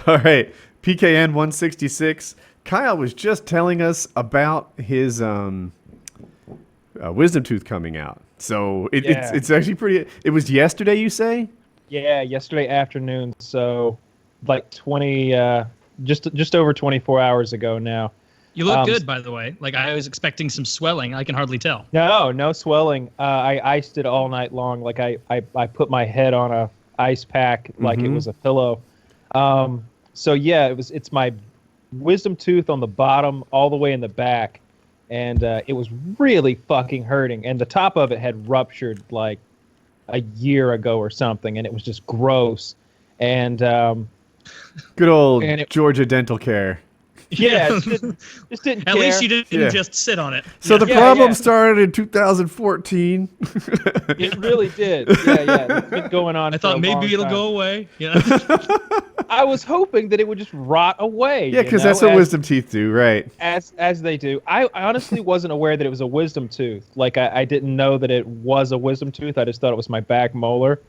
All right, PKN 166. Kyle was just telling us about his wisdom tooth coming out. So Yeah, it's actually pretty. It was yesterday, you say? yeah, yesterday afternoon. So, like 20, just over 24 hours ago now. You look Um, good, by the way. Like I was expecting some swelling. I can hardly tell. no swelling. I iced it all night long. Like I put my head on a ice pack like it Mm-hmm. was a pillow. So yeah, it's my wisdom tooth on the bottom, all the way in the back, and it was really fucking hurting. And the top of it had ruptured like a year ago or something, and it was just gross. And Good old and it Georgia Dental Care. yeah, just didn't At care. least you didn't Yeah. just sit on it. So the Yeah, problem yeah. started in 2014. It really did. Yeah. It's been going on. I for a thought maybe long it'll time. go away. You know? I was hoping that it would just rot away. Yeah, because that's what wisdom teeth do, right? As they do. I honestly wasn't aware that it was a wisdom tooth. Like I didn't know that it was a wisdom tooth. I just thought it was my back molar.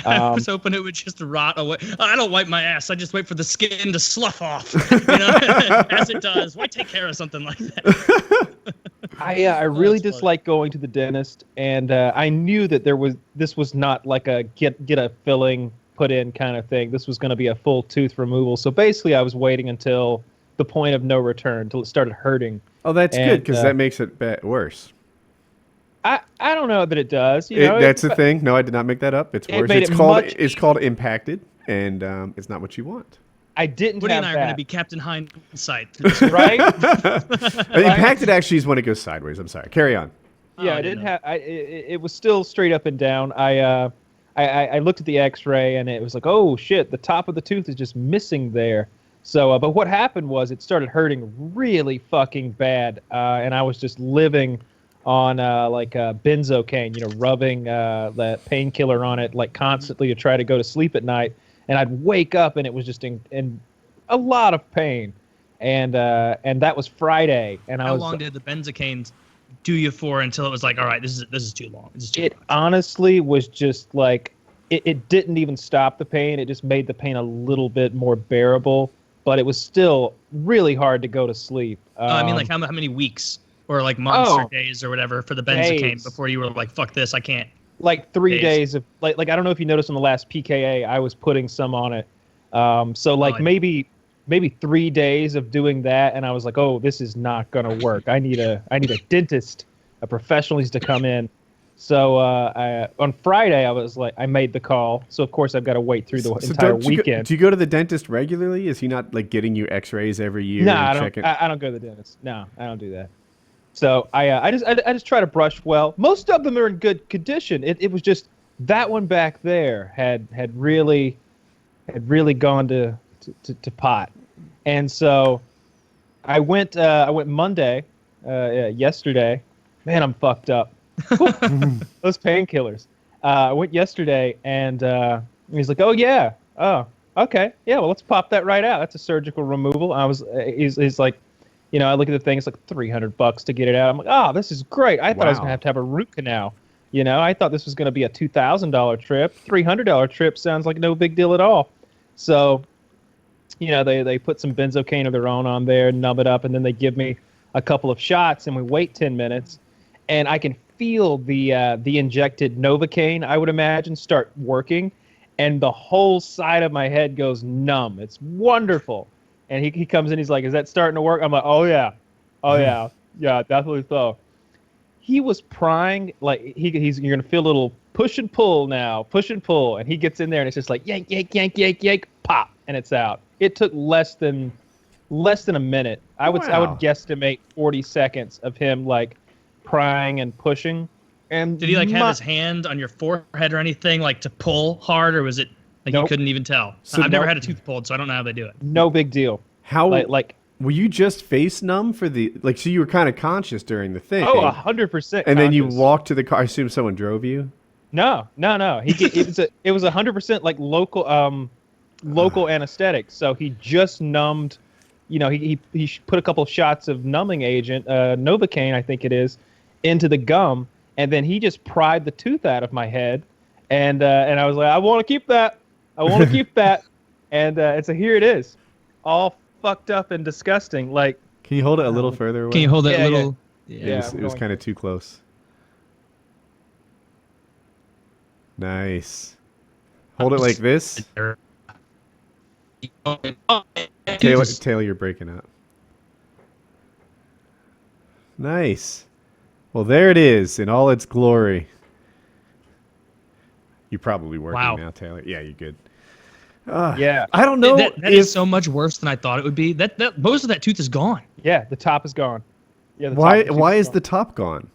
I was hoping it would just rot away. I don't wipe my ass. I just wait for the skin to slough off, you know, as it does. Why take care of something like that? I really that's funny. dislike going to the dentist, and I knew that this was not like a get a filling put in kind of thing. This was going to be a full tooth removal. So basically, I was waiting until the point of no return, until it started hurting. Oh, that's good And, because that makes it worse. I don't know that it does. You know, That's the thing. No, I did not make that up. It's worse. made It's it called much it's called impacted, and it's not what you want. I didn't Woody have and I are going to that. be Captain Hindsight. Right? Impacted actually is when it goes sideways. I'm sorry. Carry on. Yeah, I I didn't didn't have. It was still straight up and down. I looked at the X-ray and it was like, oh shit, the top of the tooth is just missing there. So, but what happened was it started hurting really fucking bad, and I was just living on like benzocaine, you know, rubbing that painkiller on it like constantly to try to go to sleep at night. And I'd wake up and it was just in a lot of pain. And that was Friday. And I How was long did the benzocaine do you for until it was like, all right, this is too long. This is too it much. honestly was just like it didn't even stop the pain. It just made the pain a little bit more bearable, but it was still really hard to go to sleep. I mean, like how many weeks or like months Oh. or days or whatever for the benzocaine Days. before you were like, fuck this, I can't. like 3 days. days of like I don't know if you noticed on the last PKA, I was putting some on it. So like I- maybe 3 days of doing that, and I was like, oh, this is not gonna work. I need a dentist, a professional needs to come in. So on Friday, I was like, I made the call. So of course I've got to wait through the entire don't you go- weekend. do you go to the dentist regularly? Is he not like getting you X-rays every year? No, and I don't. checking? I don't go to the dentist. No, I don't do that. So I just try to brush well. Most of them are in good condition. It was just that one back there had really gone to pot, and so I went Monday, yesterday. Man, I'm fucked up. Those painkillers. I went yesterday, and he's like, "Oh yeah, oh okay, yeah. Well, let's pop that right out. That's a surgical removal." He's like, you know, I look at the thing. It's like $300 to get it out. I'm like, oh, this is great. I thought I was Wow. gonna have to have a root canal. You know, I thought this was gonna be a $2,000 trip. $300 trip sounds like no big deal at all. So, you know, they put some benzocaine of their own on there, numb it up, and then they give me a couple of shots, and we wait 10 minutes, and I can feel the injected Novocaine, I would imagine, start working, and the whole side of my head goes numb. It's wonderful. And he comes in, he's like, is that starting to work? I'm like, oh yeah, yeah, definitely so. He was prying, like you're gonna feel a little push and pull now, push and pull, and he gets in there and it's just like yank, yank, yank, yank, yank, pop, and it's out. It took less than a minute. I would Wow. guesstimate 40 seconds of him like prying and pushing. And Did he like have his hand on your forehead or anything like to pull hard, or was it like you Nope. couldn't even tell? So I've never nope. had a tooth pulled, so I don't know how they do it. no big deal. How Like were you just face numb for the like? So you were kind of conscious during the thing. oh, 100%. and then you conscious. walked to the car. I assume someone drove you. No. It was 100% like local anesthetic. So he just numbed, you know, he put a couple of shots of numbing agent, Novocaine, I think it is, into the gum, and then he just pried the tooth out of my head, and I was like, I want to keep that, and so here it is. all fucked up and disgusting. Like, Can you hold it a little further away? Can you hold it Yeah, a little? Yeah, It was I'm kind of too close. Nice. Hold it like this. Taylor, you're breaking up. Nice. Well, there it is in all its glory. You're probably working Wow. now, Taylor. Yeah, you're good. Yeah. I don't know That is so much worse than I thought it would be. That most of that tooth is gone. Yeah, the top is gone. Yeah. The why top of the why tooth is gone. the top gone?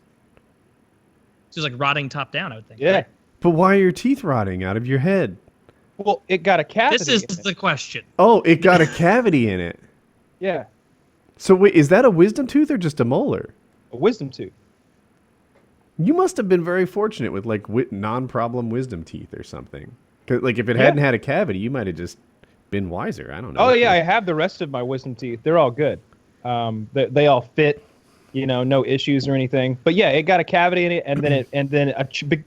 It's just like rotting top down, I would think. Yeah. right? But why are your teeth rotting out of your head? Well, it got a cavity. This is in it. the question. Oh, it got a cavity in it. Yeah, So wait, is that a wisdom tooth or just a molar? a wisdom tooth. You must have been very fortunate with like non-problem wisdom teeth or something. 'Cause, like if it Yeah. hadn't had a cavity, you might have just been wiser. I don't know. Oh yeah, I have the rest of my wisdom teeth. They're all good. They all fit. You know, no issues or anything. But yeah, it got a cavity in it, and then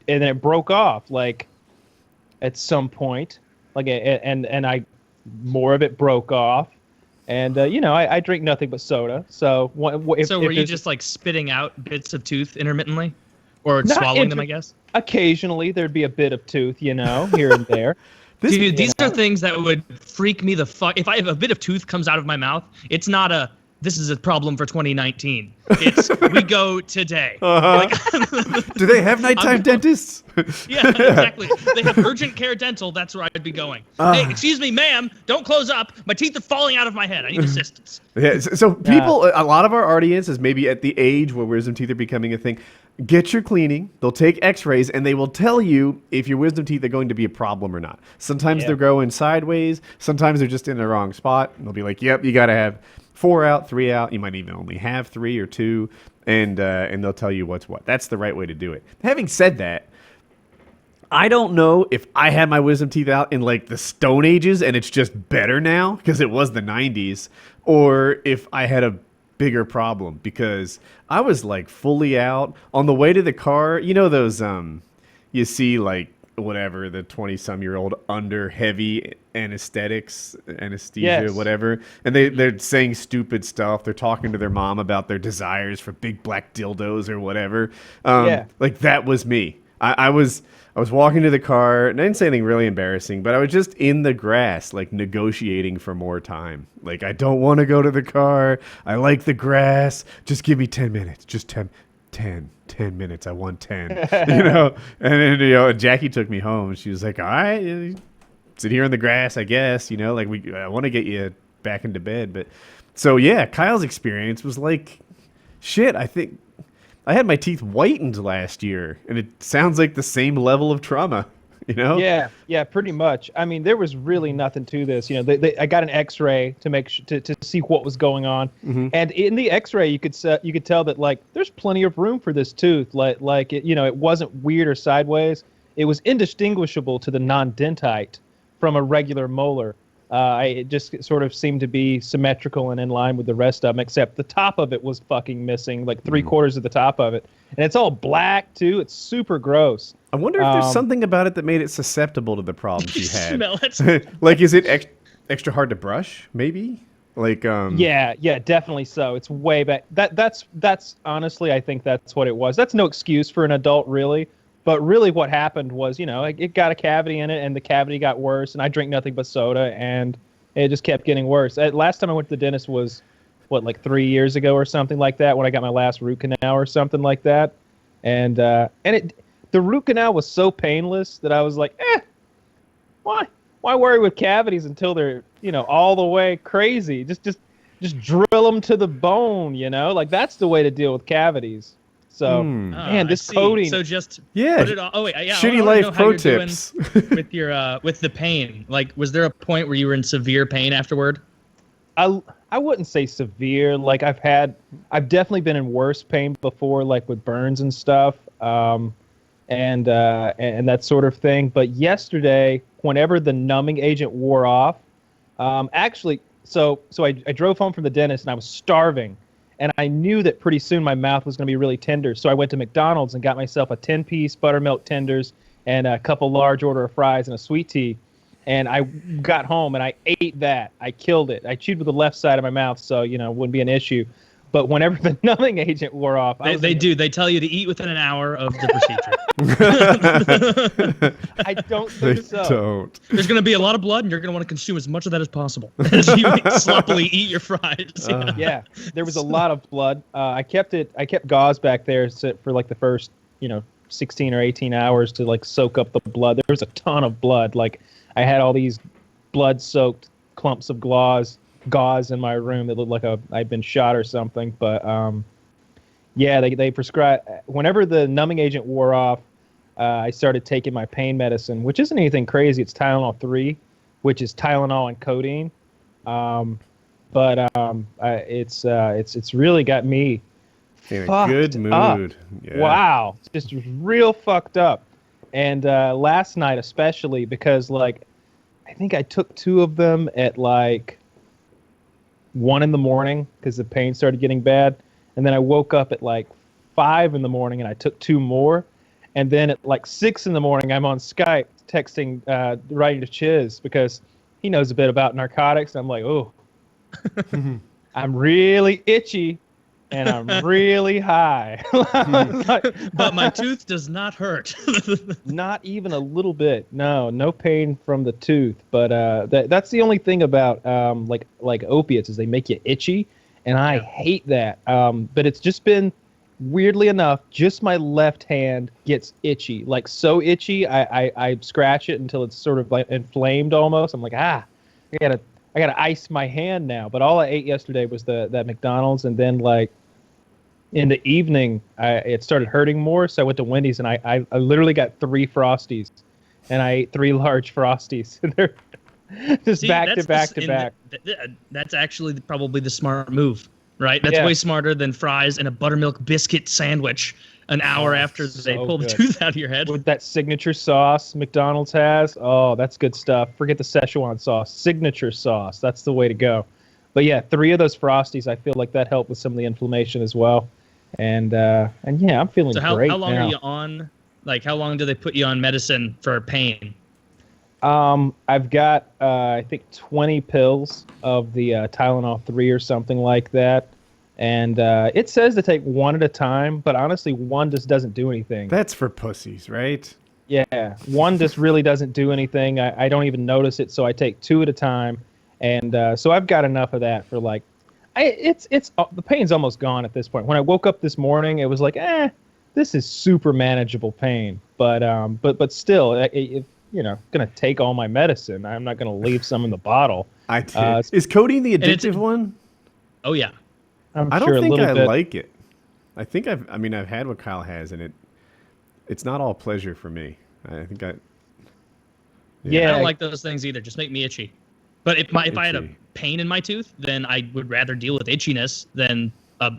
it broke off like at some point. Like and more of it broke off. And you know, I drink nothing but soda. So if So were you there's- just like spitting out bits of tooth intermittently, or Not swallowing them? inter- I guess. occasionally there'd be a bit of tooth, you know, here and there. Dude, these know. are things that would freak me the fuck. If I have a bit of tooth comes out of my mouth, it's not a. This is a problem for 2019. It's we go today. Like, Do they have nighttime dentists? yeah, exactly. They have urgent care dental. That's where I'd be going. Hey, excuse me, ma'am. Don't close up. My teeth are falling out of my head. I need assistance. Yeah, so people, a lot of our audience is maybe at the age where wisdom teeth are becoming a thing. Get your cleaning. They'll take x-rays and they will tell you if your wisdom teeth are going to be a problem or not. Sometimes Yeah. they're growing sideways. Sometimes they're just in the wrong spot. And they'll be like, yep, you got to have 4 out, 3 out. You might even only have 3 or 2. And they'll tell you what's what. That's the right way to do it. Having said that, I don't know if I had my wisdom teeth out in like the Stone Ages and it's just better now because it was the 90s, or if I had a bigger problem because I was like fully out on the way to the car. You know those you see like whatever the 20-some-year-old under heavy anesthesia, Yes. whatever, and they're saying stupid stuff. They're talking to their mom about their desires for big black dildos or whatever. Yeah. Like that was me. I was walking to the car, and I didn't say anything really embarrassing, but I was just in the grass, like negotiating for more time. Like, I don't want to go to the car. I like the grass. Just give me 10 minutes. Just 10 minutes. I want 10, you know? And then, you know, Jackie took me home, and she was like, all right, sit here in the grass, I guess, you know, like I want to get you back into bed. But so, yeah, Kyle's experience was like, shit, I think I had my teeth whitened last year, and it sounds like the same level of trauma, you know? Yeah, pretty much. I mean, there was really nothing to this. You know, I got an X-ray to make to see what was going on, and in the X-ray, you could tell that like there's plenty of room for this tooth. Like it, you know, it wasn't weird or sideways. It was indistinguishable to the non-dentite from a regular molar. It just sort of seemed to be symmetrical and in line with the rest of them, except the top of it was fucking missing, like 3/4 of the top of it. And it's all black, too. It's super gross. I wonder if there's something about it that made it susceptible to the problems you had. Smell it. Like, is it extra hard to brush, maybe? Like, Yeah, definitely so. It's way back. That's honestly, I think that's what it was. That's no excuse for an adult, really. But really what happened was, you know, it got a cavity in it, and the cavity got worse, and I drink nothing but soda, and it just kept getting worse. Last time I went to the dentist was, what, like 3 years ago or something like that, when I got my last root canal or something like that. And the root canal was so painless that I was like, why worry with cavities until they're, you know, all the way crazy? Just drill them to the bone, you know? Like, that's the way to deal with cavities. So, man, this coating. So just Yeah. put it on. Oh wait, yeah. Shitty I wanna life know how pro you're doing tips. with your with the pain. Like, was there a point where you were in severe pain afterward? I wouldn't say severe. Like I've definitely been in worse pain before, like with burns and stuff, and that sort of thing. But yesterday, whenever the numbing agent wore off, actually, so I drove home from the dentist and I was starving, and I knew that pretty soon my mouth was going to be really tender. So I went to McDonald's and got myself a 10-piece buttermilk tenders and a couple large order of fries and a sweet tea. And I got home and I ate that. I killed it. I chewed with the left side of my mouth, so it wouldn't be an issue. But whenever the numbing agent wore off, They do. They tell you to eat within an hour of the procedure. I don't They think so. don't. There's going to be a lot of blood, and you're going to want to consume as much of that as possible as you sloppily eat your fries. Yeah, there was a lot of blood. I kept gauze back there for like the first 16 or 18 hours to like soak up the blood. There was a ton of blood. Like I had all these blood-soaked clumps of gauze in my room that looked like I'd been shot or something. But yeah, they prescribed whenever the numbing agent wore off. I started taking my pain medicine, which isn't anything crazy. It's Tylenol 3, which is Tylenol and codeine. It's really got me In a fucked good up. mood. Yeah. Wow, just real fucked up. And last night especially, because like I think I took 2 of them at like 1 in the morning because the pain started getting bad, and then I woke up at like 5 in the morning and I took 2 more, and then at like 6 in the morning I'm on Skype texting, writing to Chiz because he knows a bit about narcotics. I'm like, oh, I'm really itchy. And I'm really high. But my tooth does not hurt. Not even a little bit. No pain from the tooth. But that's the only thing about like opiates is they make you itchy, and I hate that. But it's just been weirdly enough, just my left hand gets itchy, like so itchy. I scratch it until it's sort of like inflamed almost. I'm like, I gotta ice my hand now. But all I ate yesterday was that McDonald's, and then like in the evening, it started hurting more, so I went to Wendy's and I literally got 3 Frosties, and I ate 3 large Frosties. They're just back to back. That's actually probably the smart move, right? That's way smarter than fries and a buttermilk biscuit sandwich an hour after they pull the tooth out of your head. With that signature sauce McDonald's has, oh, that's good stuff. Forget the Szechuan sauce. Signature sauce, that's the way to go. But yeah, 3 of those Frosties, I feel like that helped with some of the inflammation as well. And yeah, I'm feeling great. So how long now. are you on? Like, how long do they put you on medicine for pain? I've got I think 20 pills of the Tylenol 3 or something like that, and it says to take 1 at a time, but honestly, 1 just doesn't do anything. That's for pussies, right? Yeah, 1 just really doesn't do anything. I don't even notice it, so I take 2 at a time, and so I've got enough of that for like. It's the pain's almost gone at this point. When I woke up this morning, it was like, this is super manageable pain. But still, if gonna take all my medicine, I'm not gonna leave some in the bottle. I did. Is codeine the addictive one? Oh yeah. I don't think I like it. I think I've had what Kyle has, and it's not all pleasure for me. I think I don't like those things either. Just make me itchy. But if I had a pain in my tooth, then I would rather deal with itchiness than a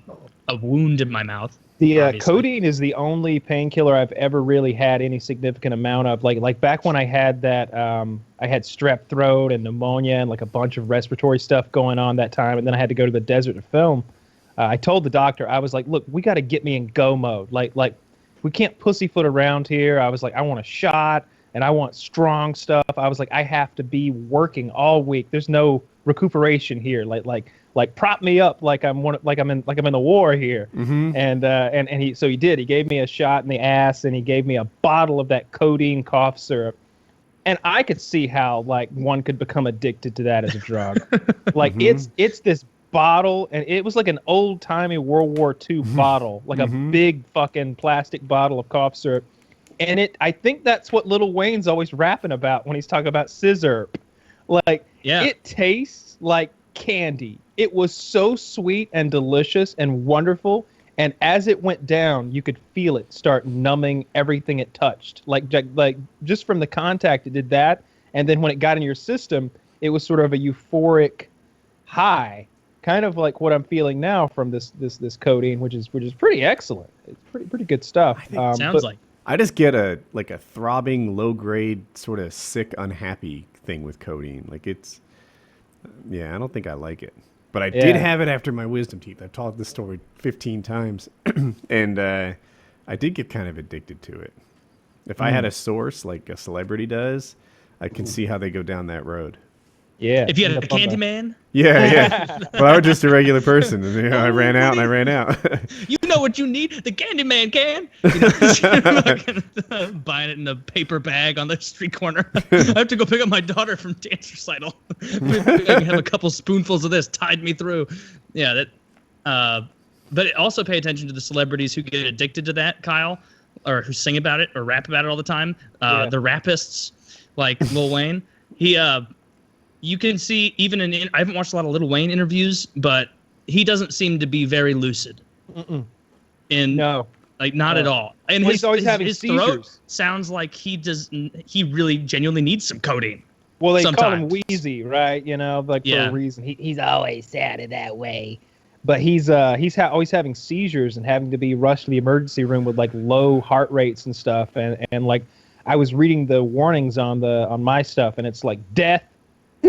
wound in my mouth. The codeine is the only painkiller I've ever really had any significant amount of. Like back when I had that, I had strep throat and pneumonia and like a bunch of respiratory stuff going on that time, and then I had to go to the desert to film. I told the doctor, I was like, look, we got to get me in go mode. Like we can't pussyfoot around here. I was like, I want a shot. And I want strong stuff. I was like, I have to be working all week. There's no recuperation here. Like prop me up like I'm in the war here. Mm-hmm. And he did. He gave me a shot in the ass, and he gave me a bottle of that codeine cough syrup. And I could see how like one could become addicted to that as a drug. Like it's this bottle, and it was like an old timey World War II bottle, like a big fucking plastic bottle of cough syrup. And I think that's what Lil Wayne's always rapping about when he's talking about scissor. Like, it tastes like candy. It was so sweet and delicious and wonderful. And as it went down, you could feel it start numbing everything it touched. Like just from the contact, it did that. And then when it got in your system, it was sort of a euphoric high, kind of like what I'm feeling now from this codeine, which is pretty excellent. It's pretty good stuff. I think it sounds like. I just get a throbbing, low grade, sort of sick, unhappy thing with codeine. Like I don't think I like it. But I did have it after my wisdom teeth. I've told this story 15 times, and I did get kind of addicted to it. If I had a source like a celebrity does, I can see how they go down that road. Yeah. If you had a Candyman, Yeah. But I was just a regular person, and I ran out and I ran out. you know what you need? The Candyman can. Buying it in a paper bag on the street corner. I have to go pick up my daughter from dance recital. I can have a couple spoonfuls of this. Tide me through. Yeah, that. But also pay attention to the celebrities who get addicted to that, Kyle, or who sing about it or rap about it all the time. The rapists, like Lil Wayne. You can see even I haven't watched a lot of Lil Wayne interviews, but he doesn't seem to be very lucid. No. Like not at all. And he's always having his seizures. throat sounds like he really genuinely needs some codeine. Well, they sometimes. call him Wheezy, right? You know, like for a reason. He's always sounded that way. But he's always having seizures and having to be rushed to the emergency room with like low heart rates and stuff. And like I was reading the warnings on my stuff, and it's like death.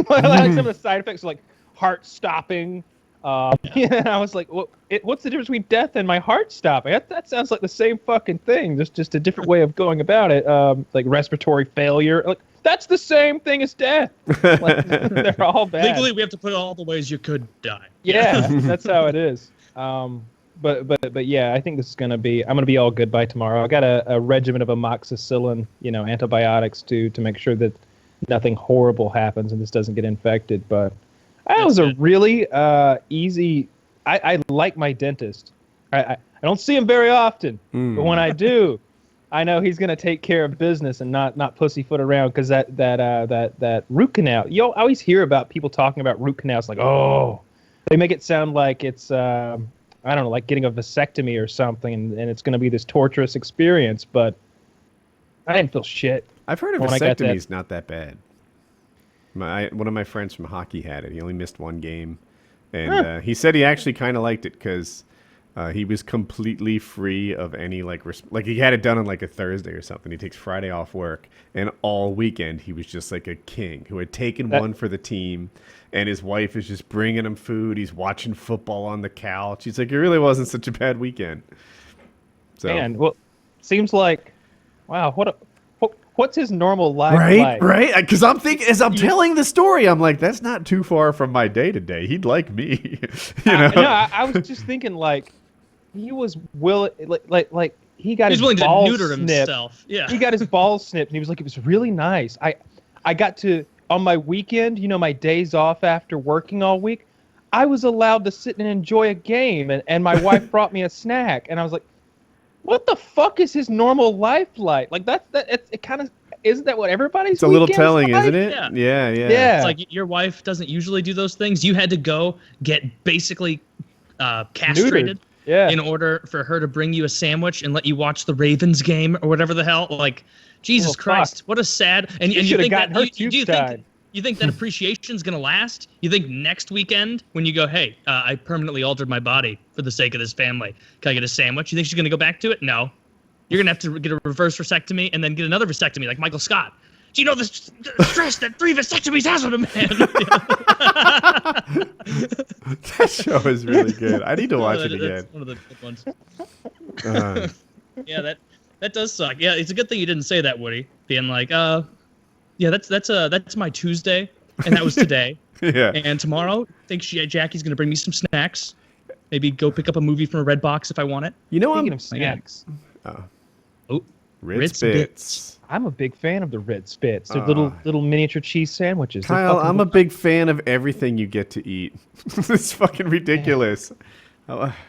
Like some of the side effects are like heart stopping. Yeah, I was like, well, what's the difference between death and my heart stopping? That sounds like the same fucking thing, just a different way of going about it. Like respiratory failure. Like that's the same thing as death. Like, they're all bad. Legally, we have to put all the ways you could die. Yeah, that's how it is. But yeah, I think this is I'm gonna be all good by tomorrow. I got a regimen of amoxicillin, antibiotics to make sure that nothing horrible happens and this doesn't get infected. But that was a really easy. I like my dentist. I don't see him very often, but when I do, I know he's gonna take care of business and not pussyfoot around, because that root canal. You always hear about people talking about root canals like, oh, they make it sound like it's I don't know, like getting a vasectomy or something, and it's gonna be this torturous experience. But I didn't feel shit. I've heard a vasectomy's not that bad. One of my friends from hockey had it. He only missed one game, and he said he actually kind of liked it because he was completely free of any like he had it done on like a Thursday or something. He takes Friday off work, and all weekend he was just like a king who had taken one for the team, and his wife is just bringing him food. He's watching football on the couch. He's like, it really wasn't such a bad weekend. So, man, well, seems like, wow, what's his normal life like? Right? Because I'm thinking, as I'm telling the story, I'm like, that's not too far from my day to day. He'd like me, I was just thinking, like, he was like he got his balls neuter snipped. himself. Yeah, he got his balls snipped, and he was like, it was really nice. I got to, on my weekend, my days off after working all week, I was allowed to sit and enjoy a game, and my wife brought me a snack, and I was like, what the fuck is his normal life like? Like it kind of, isn't that what everybody's? It's a little telling, like? isn't it? Yeah. Yeah. It's like your wife doesn't usually do those things. You had to go get basically castrated in order for her to bring you a sandwich and let you watch the Ravens game or whatever the hell. Like, Jesus Christ, what a sad. And you think that you think that appreciation's gonna last? You think next weekend when you go, hey, I permanently altered my body for the sake of this family, can I get a sandwich? You think she's gonna go back to it? No. You're gonna have to get a reverse vasectomy and then get another vasectomy like Michael Scott. Do you know the stress that 3 vasectomies has on a man? That show is really good. I need to watch it again. That's one of the good ones. Yeah, that does suck. Yeah, it's a good thing you didn't say that, Woody. Being like, yeah, that's my Tuesday, and that was today. Yeah. And tomorrow, I think Jackie's gonna bring me some snacks. Maybe go pick up a movie from a Red Box if I want it. Speaking of snacks. Ritz Bits. I'm a big fan of the Ritz Bits. They're little miniature cheese sandwiches. Kyle, I'm a big fan of everything you get to eat. It's fucking ridiculous. And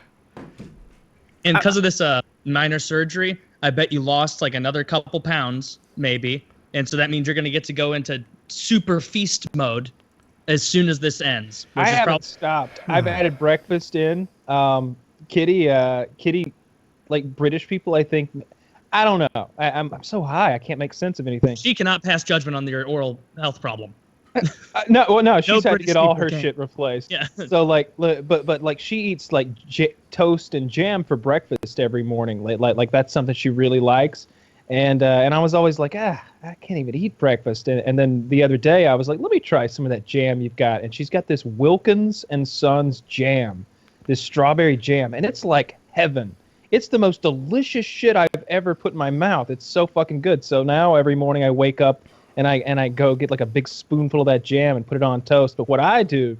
because of this minor surgery, I bet you lost like another couple pounds, maybe. And so that means you're going to get to go into super feast mode as soon as this ends. I haven't stopped. I've added breakfast in. Kitty, like British people, I think. I don't know. I'm so high, I can't make sense of anything. She cannot pass judgment on your oral health problem. No, she's had to get all her shit replaced. Yeah. So like, but like she eats like toast and jam for breakfast every morning. Like that's something she really likes. And I was always like, I can't even eat breakfast. And then the other day I was like, let me try some of that jam you've got. And she's got this Wilkins and Sons jam, this strawberry jam, and it's like heaven. It's the most delicious shit I've ever put in my mouth. It's so fucking good. So now every morning I wake up and I go get like a big spoonful of that jam and put it on toast. But what I do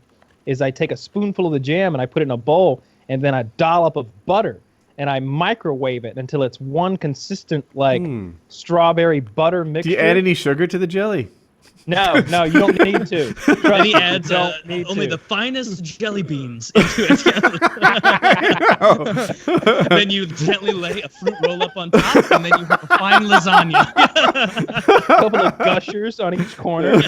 is I take a spoonful of the jam and I put it in a bowl, and then a dollop of butter, and I microwave it until it's one consistent like strawberry butter mixture. Do you add any sugar to the jelly? No, you don't need to. And he adds only the finest jelly beans into it. Then you gently lay a fruit roll up on top, and then you have a fine lasagna. A couple of gushers on each corner.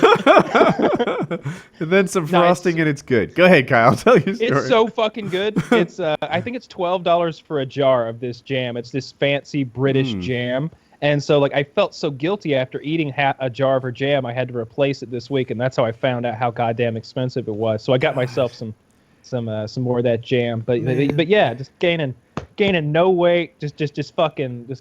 And then some frosting, and it's good. Go ahead, Kyle. Tell your story. It's so fucking good. It's I think it's $12 for a jar of this jam. It's this fancy British jam. And so, like, I felt so guilty after eating a jar of her jam. I had to replace it this week, and that's how I found out how goddamn expensive it was. So I got myself some more of that jam. But yeah, just gaining no weight, just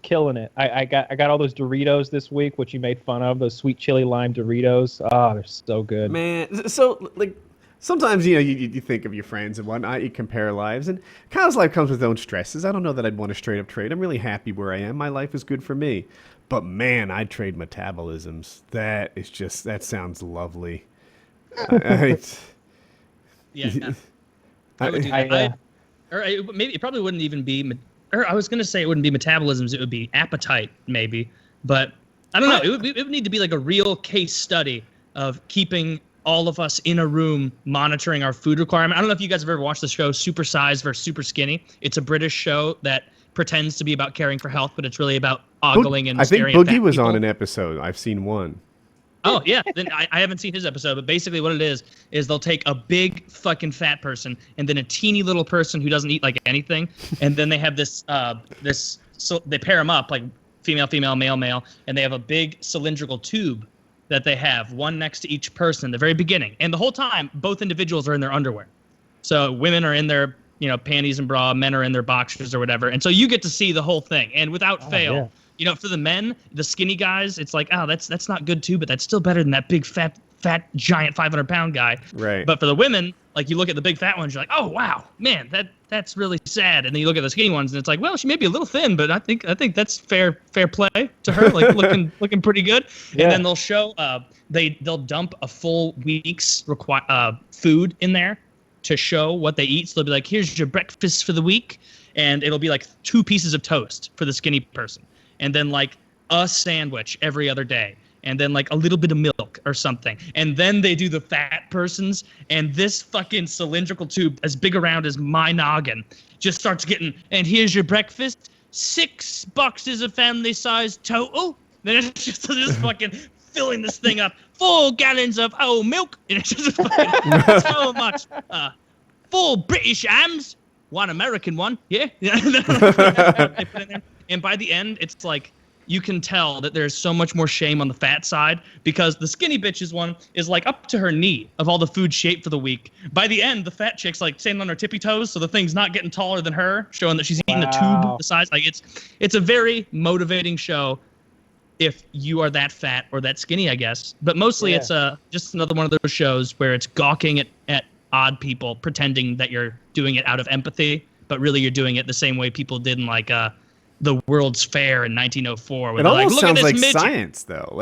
killing it. I got all those Doritos this week, which you made fun of. Those sweet chili lime Doritos. Oh, they're so good. Man, so like. Sometimes, you think of your friends and whatnot, you compare lives, and Kyle's life comes with its own stresses. I don't know that I'd want to straight up trade. I'm really happy where I am. My life is good for me. But man, I'd trade metabolisms. That sounds lovely. Yeah. I would do that. Maybe it probably wouldn't even be, or I was going to say it wouldn't be metabolisms, it would be appetite, maybe. But I don't know. It would need to be like a real case study of keeping all of us in a room monitoring our food requirement. I don't know if you guys have ever watched the show Super Size vs. Super Skinny. It's a British show that pretends to be about caring for health, but it's really about ogling and staring at fat people. I think Boogie was on an episode. I've seen one. Oh, yeah. Then I haven't seen his episode, but basically what it is they'll take a big fucking fat person and then a teeny little person who doesn't eat like anything, and then they have so they pair them up, like female, male, male, and they have a big cylindrical tube that they have, one next to each person at the very beginning. And the whole time, both individuals are in their underwear. So women are in their, panties and bra, men are in their boxers or whatever. And so you get to see the whole thing. And without fail, for the men, the skinny guys, it's like, that's not good too, but that's still better than that big fat giant 500-pound guy. Right. But for the women, like you look at the big fat ones, you're like, oh wow, man, that's really sad. And then you look at the skinny ones, and it's like, well, she may be a little thin, but I think that's fair play to her, like looking pretty good. Yeah. And then they'll show they'll dump a full week's food in there to show what they eat. So they'll be like, here's your breakfast for the week, and it'll be like 2 pieces of toast for the skinny person, and then like a sandwich every other day, and then like a little bit of milk or something. And then they do the fat person's, and this fucking cylindrical tube as big around as my noggin just starts getting, and here's your breakfast, 6 boxes of family size total. Then it's just fucking filling this thing up, 4 gallons of milk, and it's just fucking so much. 4 British hams, 1 American one, yeah. They put in there. And by the end, it's like, you can tell that there's so much more shame on the fat side, because the skinny bitch's one is like up to her knee of all the food she ate for the week. By the end, the fat chick's like standing on her tippy toes, so the thing's not getting taller than her, showing that she's eating the tube the size. Like it's a very motivating show if you are that fat or that skinny, I guess. But mostly it's just another one of those shows where it's gawking at odd people, pretending that you're doing it out of empathy, but really you're doing it the same way people did in like the World's Fair in 1904. Where it almost like, sounds like midget. Science, though.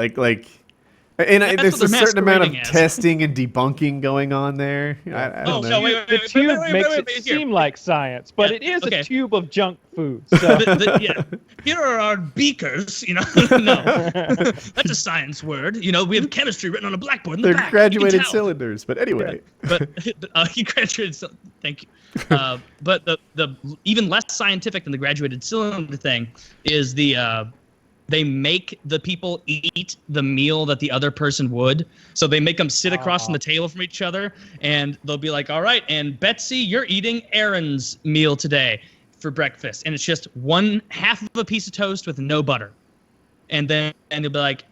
There's a certain amount of testing and debunking going on there. I don't know. The tube makes it seem like science, but it is a tube of junk food. So. Here are our beakers. No, that's a science word. We have chemistry written on a blackboard in the back. They're graduated cylinders, but anyway. Yeah. But he graduated. Thank you. But the even less scientific than the graduated cylinder thing is they make the people eat the meal that the other person would. So they make them sit across from the table from each other, and they'll be like, all right, and Betsy, you're eating Aaron's meal today for breakfast. And it's just 1/2 of a piece of toast with no butter. And it'll be like,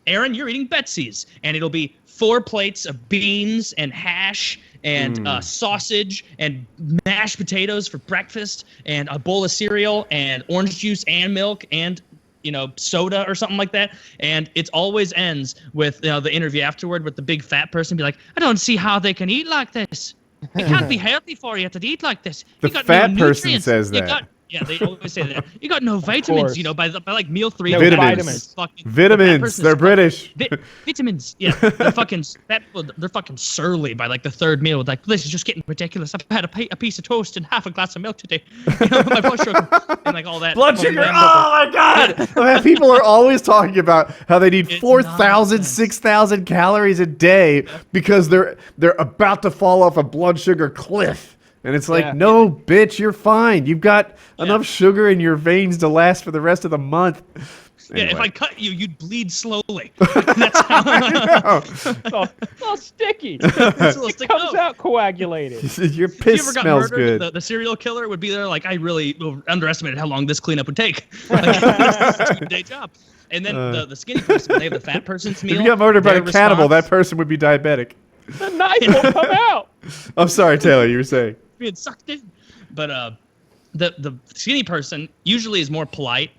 Aaron, you're eating Betsy's. And it'll be 4 plates of beans and hash and sausage and mashed potatoes for breakfast, and a bowl of cereal and orange juice and milk and soda or something like that. And it always ends with the interview afterward with the big fat person be like, I don't see how they can eat like this. It can't be healthy for you to eat like this. The fat person says that. Yeah, they always say that. You got no vitamins, you know, by like meal 3. No vitamins. Fucking, Vitamins. They're British. Vitamins. Yeah, they're fucking they're fucking surly by like the third meal. Like, this is just getting ridiculous. I've had a piece of toast and half a glass of milk today. You know, my blood sugar and like all that. Blood sugar. Oh my god! Man, people are always talking about how they need 4,000, 6,000 calories a day because they're about to fall off a blood sugar cliff. And it's like, no, bitch, you're fine. You've got enough sugar in your veins to last for the rest of the month. Anyway. Yeah, if I cut you, you'd bleed slowly. That's how. It's all sticky. It comes out coagulated. Your piss smells good. The serial killer would be there like, I really underestimated how long this cleanup would take. Like, this is a 2-day job. And then the skinny person, they have the fat person's meal. If you got murdered by a cannibal, that person would be diabetic. The knife will come out. I'm sorry, Taylor, you were saying. Being sucked in. But the skinny person usually is more polite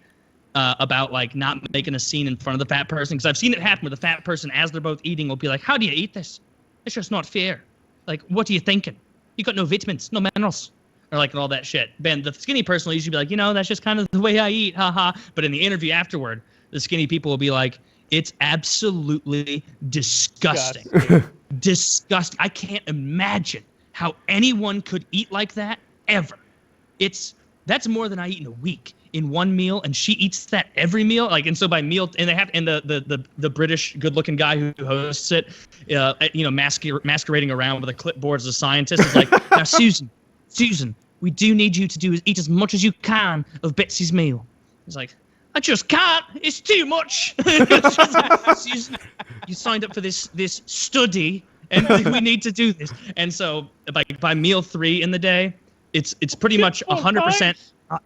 about like not making a scene in front of the fat person, because I've seen it happen with the fat person as they're both eating will be like, how do you eat this? It's just not fair. Like, what are you thinking? You got no vitamins, no minerals, or like all that shit. Ben, the skinny person will usually be like, you know, that's just kind of the way I eat, haha. But in the interview afterward, the skinny people will be like, it's absolutely disgusting. Disgusting. I can't imagine how anyone could eat like that ever. That's more than I eat in a week in one meal, and she eats that every meal. Like, and so by meal, and they have, and the British good-looking guy who hosts it, you know, masquerading around with a clipboard as a scientist is like, now Susan, we do need you to eat as much as you can of Betsy's meal. He's like, I just can't. It's too much. Susan, you signed up for this study, and we need to do this. And so by meal 3 in the day, it's pretty much 100%.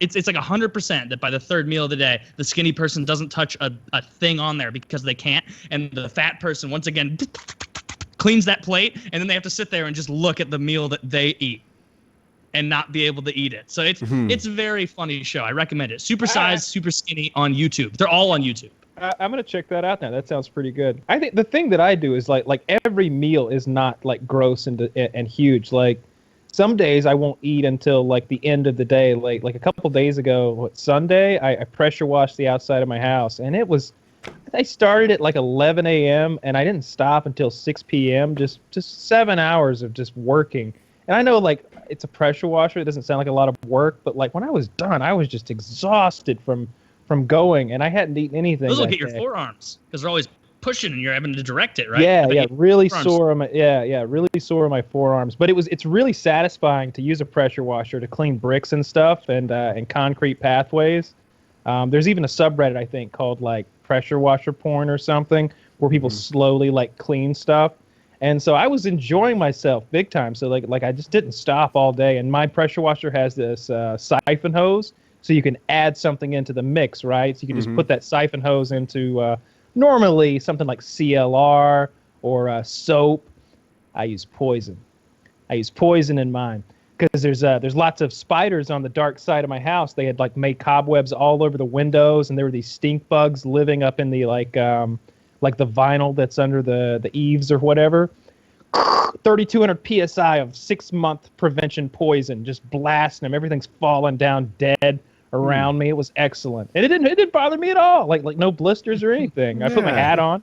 It's like 100% that by the third meal of the day, the skinny person doesn't touch a thing on there because they can't, and the fat person once again cleans that plate, and then they have to sit there and just look at the meal that they eat and not be able to eat it. So it's a very funny show. I recommend it. Super Size, Super Skinny on YouTube. They're all on YouTube. I'm gonna check that out now. That sounds pretty good. I think the thing that I do is like every meal is not like gross and huge. Like some days I won't eat until like the end of the day. Like a couple days ago, Sunday, I pressure washed the outside of my house, and I started at like 11 a.m. and I didn't stop until 6 p.m. Just 7 hours of just working. And I know like it's a pressure washer. It doesn't sound like a lot of work, but like when I was done, I was just exhausted from going, and I hadn't eaten anything. Those will get your forearms because they're always pushing, and you're having to direct it, right? Yeah, really sore on my really sore on my forearms. But it's really satisfying to use a pressure washer to clean bricks and stuff and concrete pathways. There's even a subreddit I think called like pressure washer porn or something where people slowly like clean stuff. And so I was enjoying myself big time. So like I just didn't stop all day. And my pressure washer has this siphon hose, so you can add something into the mix, right? So you can just put that siphon hose into normally something like CLR or soap. I use poison. In mine because there's lots of spiders on the dark side of my house. They had like made cobwebs all over the windows, and there were these stink bugs living up in the like the vinyl that's under the eaves or whatever. 3,200 psi of 6-month prevention poison, just blasting them. Everything's falling down dead around me. It was excellent, and it didn't bother me at all. Like no blisters or anything. I put my hat on.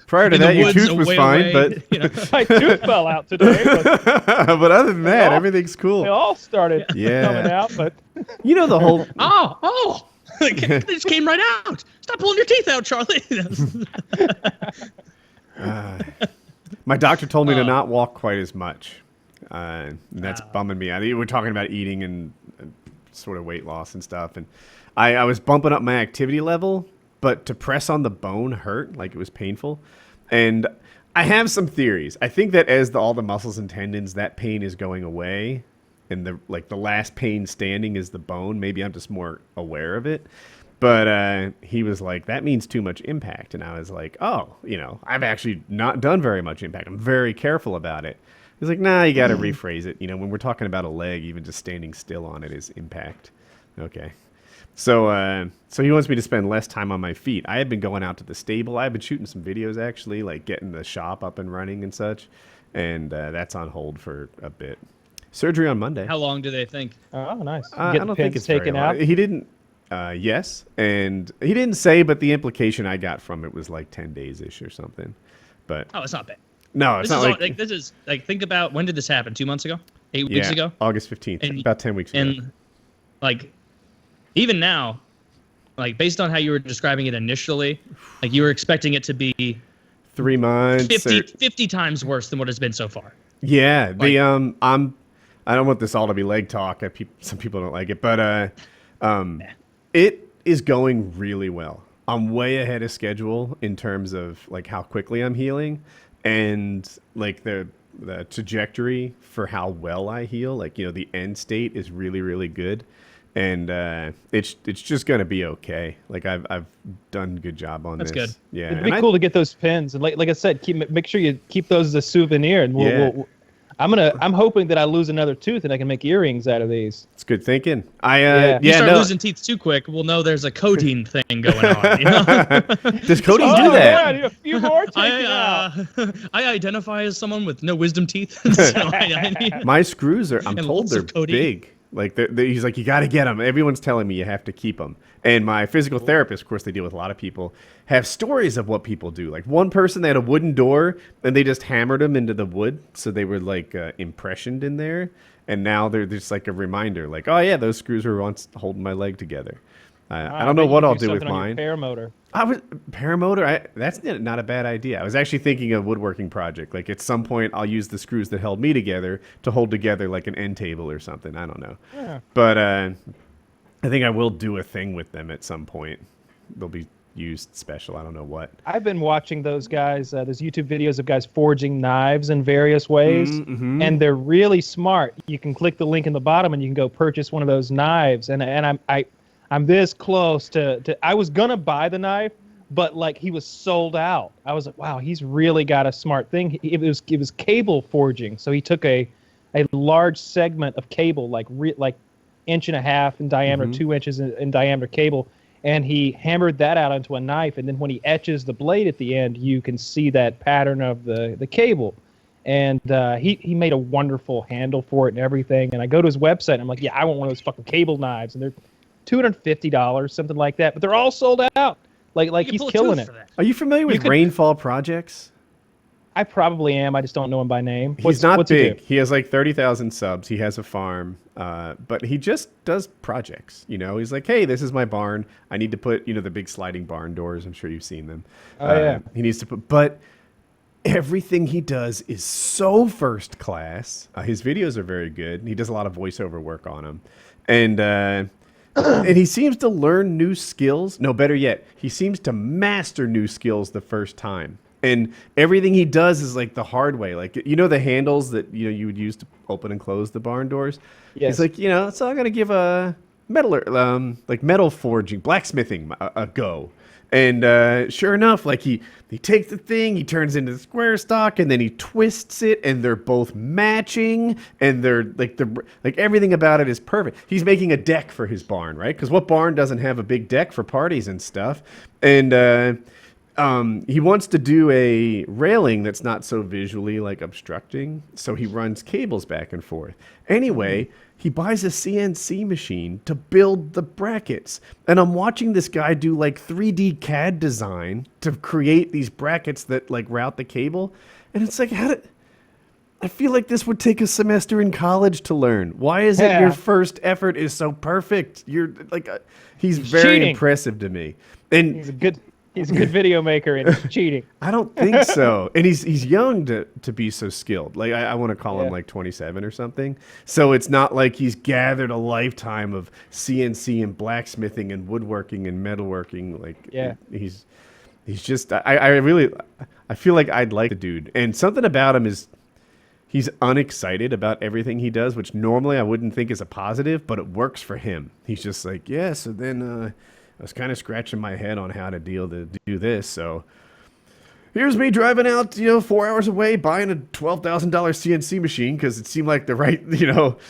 Prior to that, your tooth was fine, but you know. My tooth fell out today. But, but other than that, everything's cool. They all started coming out, but you know the whole. Oh. They just came right out. Stop pulling your teeth out, Charlie. My doctor told me to not walk quite as much. And that's bumming me out. We're talking about eating and sort of weight loss and stuff. And I was bumping up my activity level, but to press on the bone hurt, like it was painful. And I have some theories. I think that as all the muscles and tendons, that pain is going away. And the last pain standing is the bone. Maybe I'm just more aware of it. But he was like, that means too much impact. And I was like, oh, I've actually not done very much impact. I'm very careful about it. He's like, nah, you got to rephrase it. When we're talking about a leg, even just standing still on it is impact. Okay. So he wants me to spend less time on my feet. I had been going out to the stable. I had been shooting some videos, actually, like getting the shop up and running and such. And that's on hold for a bit. Surgery on Monday. How long do they think? Oh, nice. I Get the don't think pins it's very taken long. out. He didn't. Yes, and he didn't say, but the implication I got from it was like 10 days ish or something. But Oh, it's not bad. no, it's This not is like, all, like this is like think about when did this happen? 2 months ago? 8 weeks ago? August 15th, And- about 10 weeks ago. And like even now, like based on how you were describing it initially, like you were expecting it to be 3 months. 50 times worse than what it's been so far. Yeah, I don't want this all to be leg talk. Some people don't like it, but it is going really well. I'm way ahead of schedule in terms of like how quickly I'm healing, and like the trajectory for how well I heal. Like, you know, the end state is really, really good, and it's just gonna be okay. Like I've done a good job on That's this. good. Yeah, It'd be cool to get those pins, and like I said, make sure you keep those as a souvenir. And I'm hoping that I lose another tooth and I can make earrings out of these. It's good thinking. If you start losing teeth too quick, we'll know there's a codeine thing going on. You know? Does codeine do that? Yeah, I need a few more taken out. I identify as someone with no wisdom teeth. So I need, My screws are, I'm And told lots they're of codeine. big. Like, he's like, you got to get them. Everyone's telling me you have to keep them. And my physical therapist, of course, they deal with a lot of people, have stories of what people do. Like, one person, they had a wooden door, and they just hammered them into the wood. So they were, like, impressioned in there. And now they're just, like, a reminder. Like, oh, yeah, those screws were once holding my leg together. I don't know what I'll do with mine. Paramotor. Paramotor, that's not a bad idea. I was actually thinking of a woodworking project. Like, at some point, I'll use the screws that held me together to hold together, like, an end table or something. I don't know. Yeah. But I think I will do a thing with them at some point. They'll be used special. I don't know what. I've been watching those guys, those YouTube videos of guys forging knives in various ways, and they're really smart. You can click the link in the bottom, and you can go purchase one of those knives. And I'm this close to I was gonna buy the knife, but like he was sold out. I was like, wow, he's really got a smart thing. It was cable forging. So he took a large segment of cable, like inch and a half in diameter, 2 inches in diameter cable, and he hammered that out onto a knife. And then when he etches the blade at the end, you can see that pattern of the cable. And he made a wonderful handle for it and everything. And I go to his website, and I'm like, yeah, I want one of those fucking cable knives. And they're $250, something like that. But they're all sold out. Like he's killing it. Are you familiar with Rainfall Projects? I probably am. I just don't know him by name. He's not big. He has like 30,000 subs. He has a farm, but he just does projects. You know, he's like, hey, this is my barn. I need to put, you know, the big sliding barn doors. I'm sure you've seen them. Oh, yeah. He needs to put, but everything he does is so first class. His videos are very good. He does a lot of voiceover work on them. And he seems to learn new skills. No, better yet, he seems to master new skills the first time. And everything he does is like the hard way. Like, you know, the handles that, you know, you would use to open and close the barn doors? Yes. He's like, you know, so I'm going to give a metal forging, blacksmithing a go. And sure enough, like he takes the thing, he turns into the square stock, and then he twists it, and they're both matching, and they're like everything about it is perfect. He's making a deck for his barn, right? Because what barn doesn't have a big deck for parties and stuff? And he wants to do a railing that's not so visually like obstructing, so he runs cables back and forth. Anyway, he buys a CNC machine to build the brackets. And I'm watching this guy do like 3D CAD design to create these brackets that like route the cable. And it's like, I feel like this would take a semester in college to learn. Why is it your first effort is so perfect? You're like, he's very cheating. Impressive to me. And he's a good video maker, and he's cheating. I don't think so. And he's young to be so skilled. Like I want to call him like 27 or something. So it's not like he's gathered a lifetime of CNC and blacksmithing and woodworking and metalworking. Like he's just I feel like I'd like the dude. And something about him is he's unexcited about everything he does, which normally I wouldn't think is a positive, but it works for him. He's just like, yeah, so then I was kind of scratching my head on how to do this. So here's me driving out, 4 hours away, buying a $12,000 CNC machine because it seemed like the right,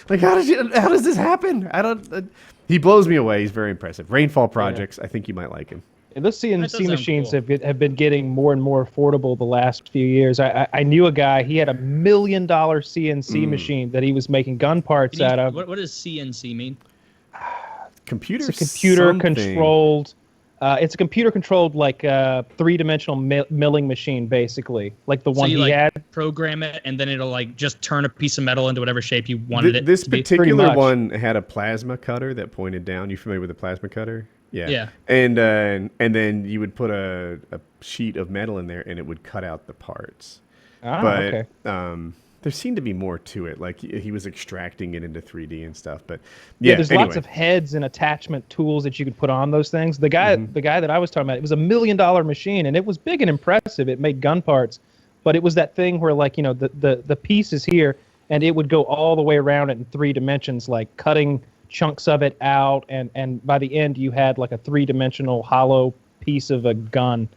like how does this happen? He blows me away. He's very impressive. Rainfall Projects. I think you might like him. And those CNC That does sound machines cool. have been getting more and more affordable the last few years. I knew a guy, he had $1 million CNC machine that he was making gun parts out of. What does CNC mean? Computer It's a computer something. controlled. It's a computer controlled like three-dimensional milling machine, basically, like the So one you he like had. program it, and then it'll like just turn a piece of metal into whatever shape you wanted it This to be. particular much. one had a plasma cutter that pointed down. You familiar with the plasma cutter? Yeah. Yeah. And then you would put a sheet of metal in there, and it would cut out the parts. Ah, But okay. there seemed to be more to it. Like he was extracting it into 3D and stuff. But Yeah, yeah, there's anyway. lots of heads and attachment tools that you could put on those things. The guy that I was talking about, it was $1 million machine, and it was big and impressive. It made gun parts, but it was that thing where like the piece is here, and it would go all the way around it in 3 dimensions, like cutting chunks of it out, and by the end you had like a 3-dimensional hollow piece of a gun,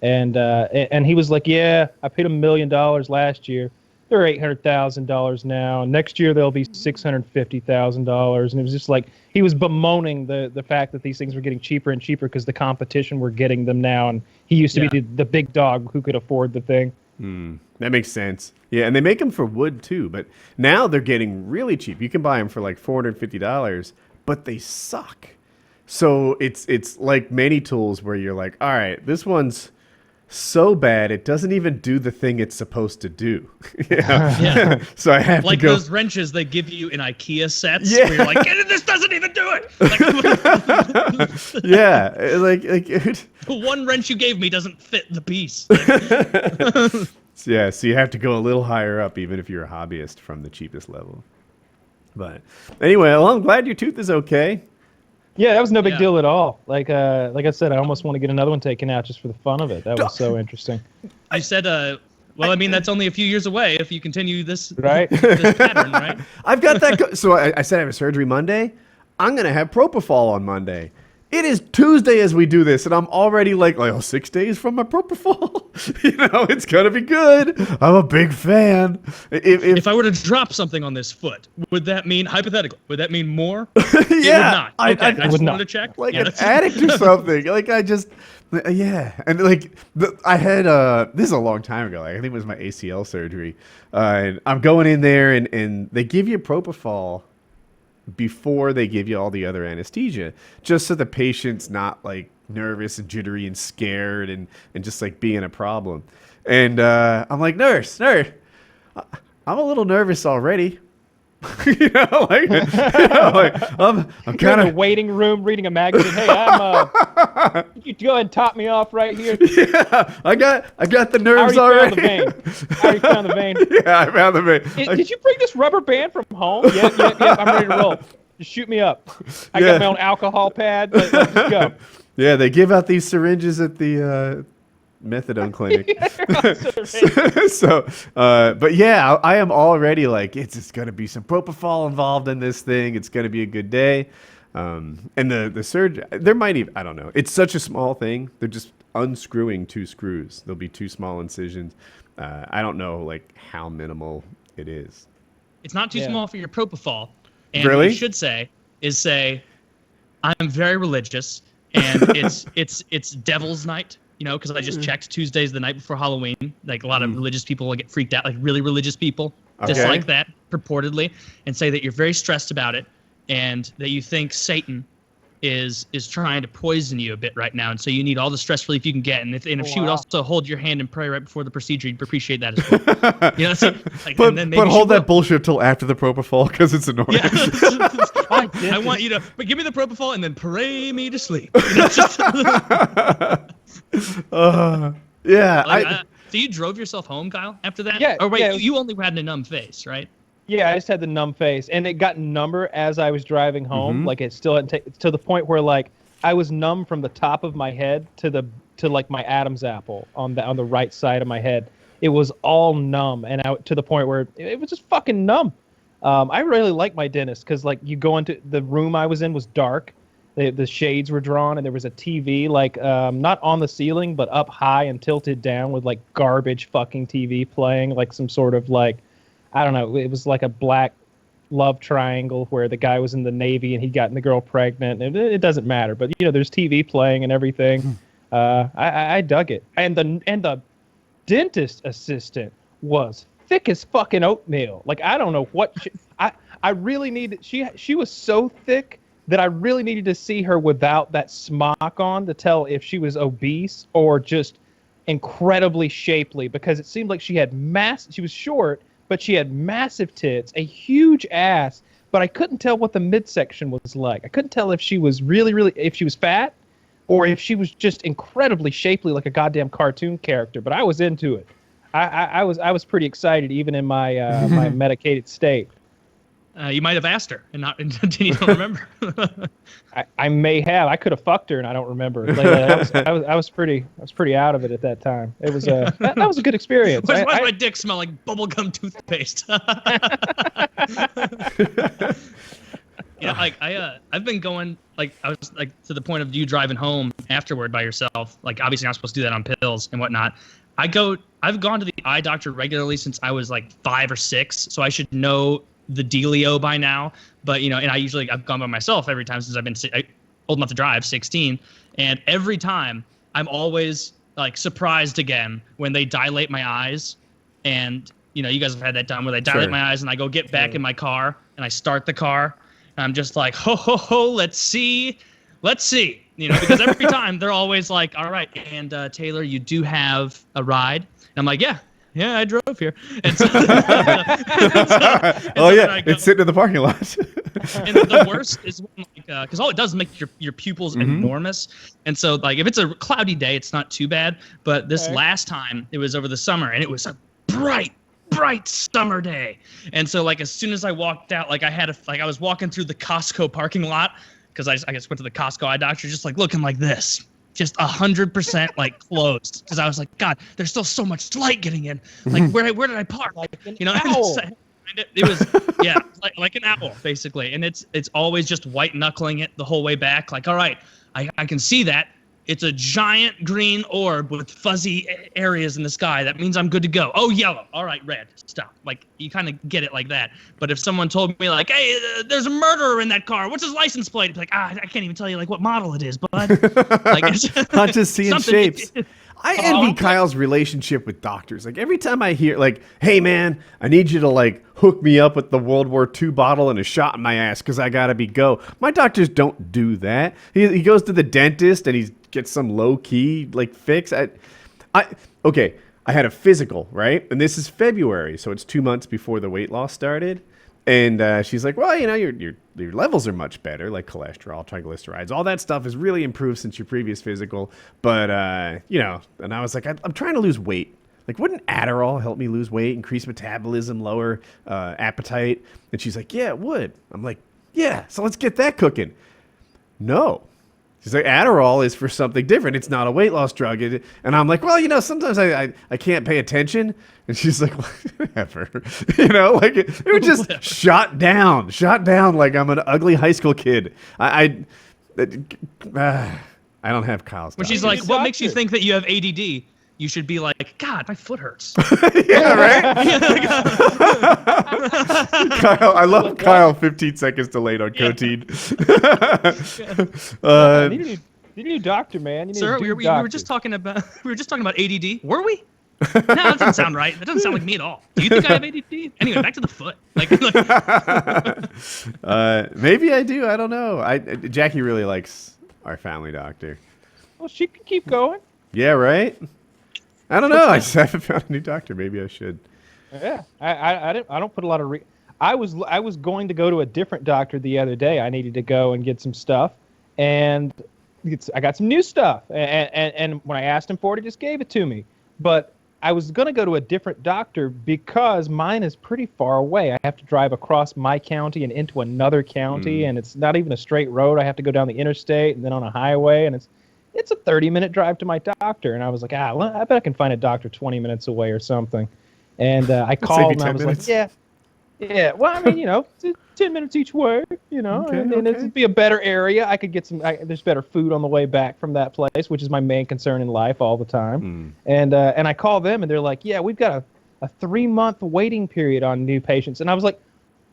and he was like, yeah, I paid $1 million last year. They're $800,000 now. Next year they'll be $650,000, and it was just like he was bemoaning the fact that these things were getting cheaper and cheaper because the competition were getting them now, and he used to be the big dog who could afford the thing. That makes sense. Yeah, and they make them for wood too, but now they're getting really cheap. You can buy them for like $450, but they suck. So it's like many tools where you're like, all right, this one's so bad it doesn't even do the thing it's supposed to do. Yeah. So I have Like to go. those wrenches they give you in IKEA sets, Yeah. where you're like, this doesn't even do it. Like, Yeah, like the one wrench you gave me doesn't fit the piece. yeah. So you have to go a little higher up, even if you're a hobbyist from the cheapest level. But anyway, well, I'm glad your tooth is okay. Yeah, that was no big Yeah. deal at all. Like I said, I almost want to get another one taken out just for the fun of it. That was so interesting. I said, well, I mean, that's only a few years away if you continue this, Right? this pattern, right? I've got that. So I said I have a surgery Monday. I'm gonna have propofol on Monday. It is Tuesday as we do this, and I'm already like 6 days from my propofol. It's gonna be good. I'm a big fan. If I were to drop something on this foot, would that mean, hypothetically, would that mean more? yeah, It would not. I Okay, I just would wanted not. to check. like Yeah, an that's- addict or something. Yeah, and I had this is a long time ago. Like, I think it was my ACL surgery, and I'm going in there, and they give you propofol before they give you all the other anesthesia, just so the patient's not like nervous and jittery and scared and just like being a problem. And I'm like, nurse, I'm a little nervous already. I'm You're kind in a of waiting room reading a magazine. Hey, you go ahead and top me off right here. yeah. I got the I nerves already already. found the vein. I already found the vein. Yeah, I found the vein. Did you bring this rubber band from home? Yep, I'm ready to roll. Just shoot me up. I Yeah. got my own alcohol pad. Let's go. Yeah, they give out these syringes at the methadone clinic. But yeah, I am already like, it's going to be some propofol involved in this thing. It's going to be a good day. And the surgeon, there might even, I don't know. It's such a small thing. They're just unscrewing 2 screws. There'll be 2 small incisions. I don't know like how minimal it is. It's not too Yeah. small for your propofol. And Really? what you should say, I'm very religious, and it's Devil's Night, because I just checked. Tuesday's the night before Halloween. Like a lot of religious people will get freaked out, like really religious people, just Okay. like that, purportedly, and say that you're very stressed about it, and that you think Satan is trying to poison you a bit right now, and so you need all the stress relief you can get. And if she would Wow. also hold your hand and pray right before the procedure, you'd appreciate that as well. So, like, But, and then maybe but she hold will. that bullshit till after the propofol because it's annoying. Yeah. did I this. want you to give me the propofol and then pray me to sleep. Yeah, So you drove yourself home, Kyle, after that? Yeah, Or wait, yeah, it was- you only had a numb face, right? Yeah, I just had the numb face, and it got number as I was driving home. Like it still hadn't to the point where like I was numb from the top of my head to like my Adam's apple on the right side of my head. It was all numb, and to the point where it was just fucking numb. I really like my dentist because like you go into the room I was in was dark. The shades were drawn, and there was a TV like not on the ceiling but up high and tilted down with like garbage fucking TV playing, like some sort of like, I don't know, it was like a black love triangle where the guy was in the Navy and he got the girl pregnant. It doesn't matter, but there's TV playing and everything. I dug it, and the dentist assistant was thick as fucking oatmeal. Like I don't know what I really needed. She was so thick that I really needed to see her without that smock on to tell if she was obese or just incredibly shapely, because it seemed like she was short, but she had massive tits, a huge ass, but I couldn't tell what the midsection was like. I couldn't tell if she was if she was fat or if she was just incredibly shapely like a goddamn cartoon character, but I was into it. I was pretty excited even in my my medicated state. You might have asked her and you don't remember. I may have. I could have fucked her and I don't remember. Like, I was pretty out of it at that time. It was that was a good experience. Why does my dick smell like bubblegum toothpaste? Yeah, like I've been going, like I was like to the point of you driving home afterward by yourself. Like obviously you're not supposed to do that on pills and whatnot. I've gone to the eye doctor regularly since I was like 5 or 6, so I should know the dealio by now. But and I've gone by myself every time since I've been old enough to drive, 16, and every time I'm always like surprised again when they dilate my eyes. And you guys have had that done where they dilate my eyes and I go get back in my car and I start the car and I'm just like, ho ho ho, let's see, because every time they're always like, all right, and Taylor, you do have a ride. And I'm like, yeah, I drove here. And so, it's sitting in the parking lot. And the worst is when, because all it does is make your pupils enormous. And so, like, if it's a cloudy day, it's not too bad. But this last time, it was over the summer, and it was a bright summer day. And so, like, as soon as I walked out, like, I was walking through the Costco parking lot because I just went to the Costco eye doctor, just like looking like this. Just 100% like closed, because I was like, God, there's still so much light getting in. Like, where did I park? Like, owl. It was like an owl basically, and it's always just white knuckling it the whole way back. Like, all right, I can see that it's a giant green orb with fuzzy areas in the sky. That means I'm good to go. Oh, yellow. All right, red. Stop. Like, you kind of get it like that. But if someone told me like, hey, there's a murderer in that car, what's his license plate? It's like, I can't even tell you like what model it is, bud. Like, it's not just seeing shapes. I envy Kyle's relationship with doctors. Like, every time I hear like, hey man, I need you to like hook me up with the World War II bottle and a shot in my ass because I gotta go. My doctors don't do that. He goes to the dentist and he gets some low key like fix. Okay, I had a physical, right? And this is February, so it's 2 months before the weight loss started. And she's like, well, your levels are much better, like cholesterol, triglycerides, all that stuff has really improved since your previous physical. But, and I was like, I'm trying to lose weight. Like, wouldn't Adderall help me lose weight, increase metabolism, lower appetite? And she's like, yeah, it would. I'm like, yeah, so let's get that cooking. No. She's like, Adderall is for something different. It's not a weight loss drug. And I'm like, well, sometimes I can't pay attention. And she's like, whatever. Like it was just shot down like I'm an ugly high school kid. I don't have Kyle's. When she's like, what makes you think that you have ADD? You should be like, God, my foot hurts. Yeah, right? Kyle, I love Kyle 15 seconds delayed on codeine. You need a new doctor, man. Sir, we were just talking about ADD. Were we? No, that doesn't sound right. That doesn't sound like me at all. Do you think I have ADD? Anyway, back to the foot. Maybe I do. I don't know. Jackie really likes our family doctor. Well, she can keep going. Yeah, right? I don't know. I just haven't found a new doctor. Maybe I should. Yeah, I don't put a lot of. I was going to go to a different doctor the other day. I needed to go and get some stuff, and I got some new stuff. And when I asked him for it, he just gave it to me. But I was going to go to a different doctor because mine is pretty far away. I have to drive across my county and into another county, and it's not even a straight road. I have to go down the interstate and then on a highway, and it's a 30-minute drive to my doctor. And I was like, well, I bet I can find a doctor 20 minutes away or something. And I called and I was like, yeah. Well, I mean, 10 minutes each way, and it'd be a better area. I could get there's better food on the way back from that place, which is my main concern in life all the time. And I call them and they're like, yeah, we've got a 3-month waiting period on new patients. And I was like,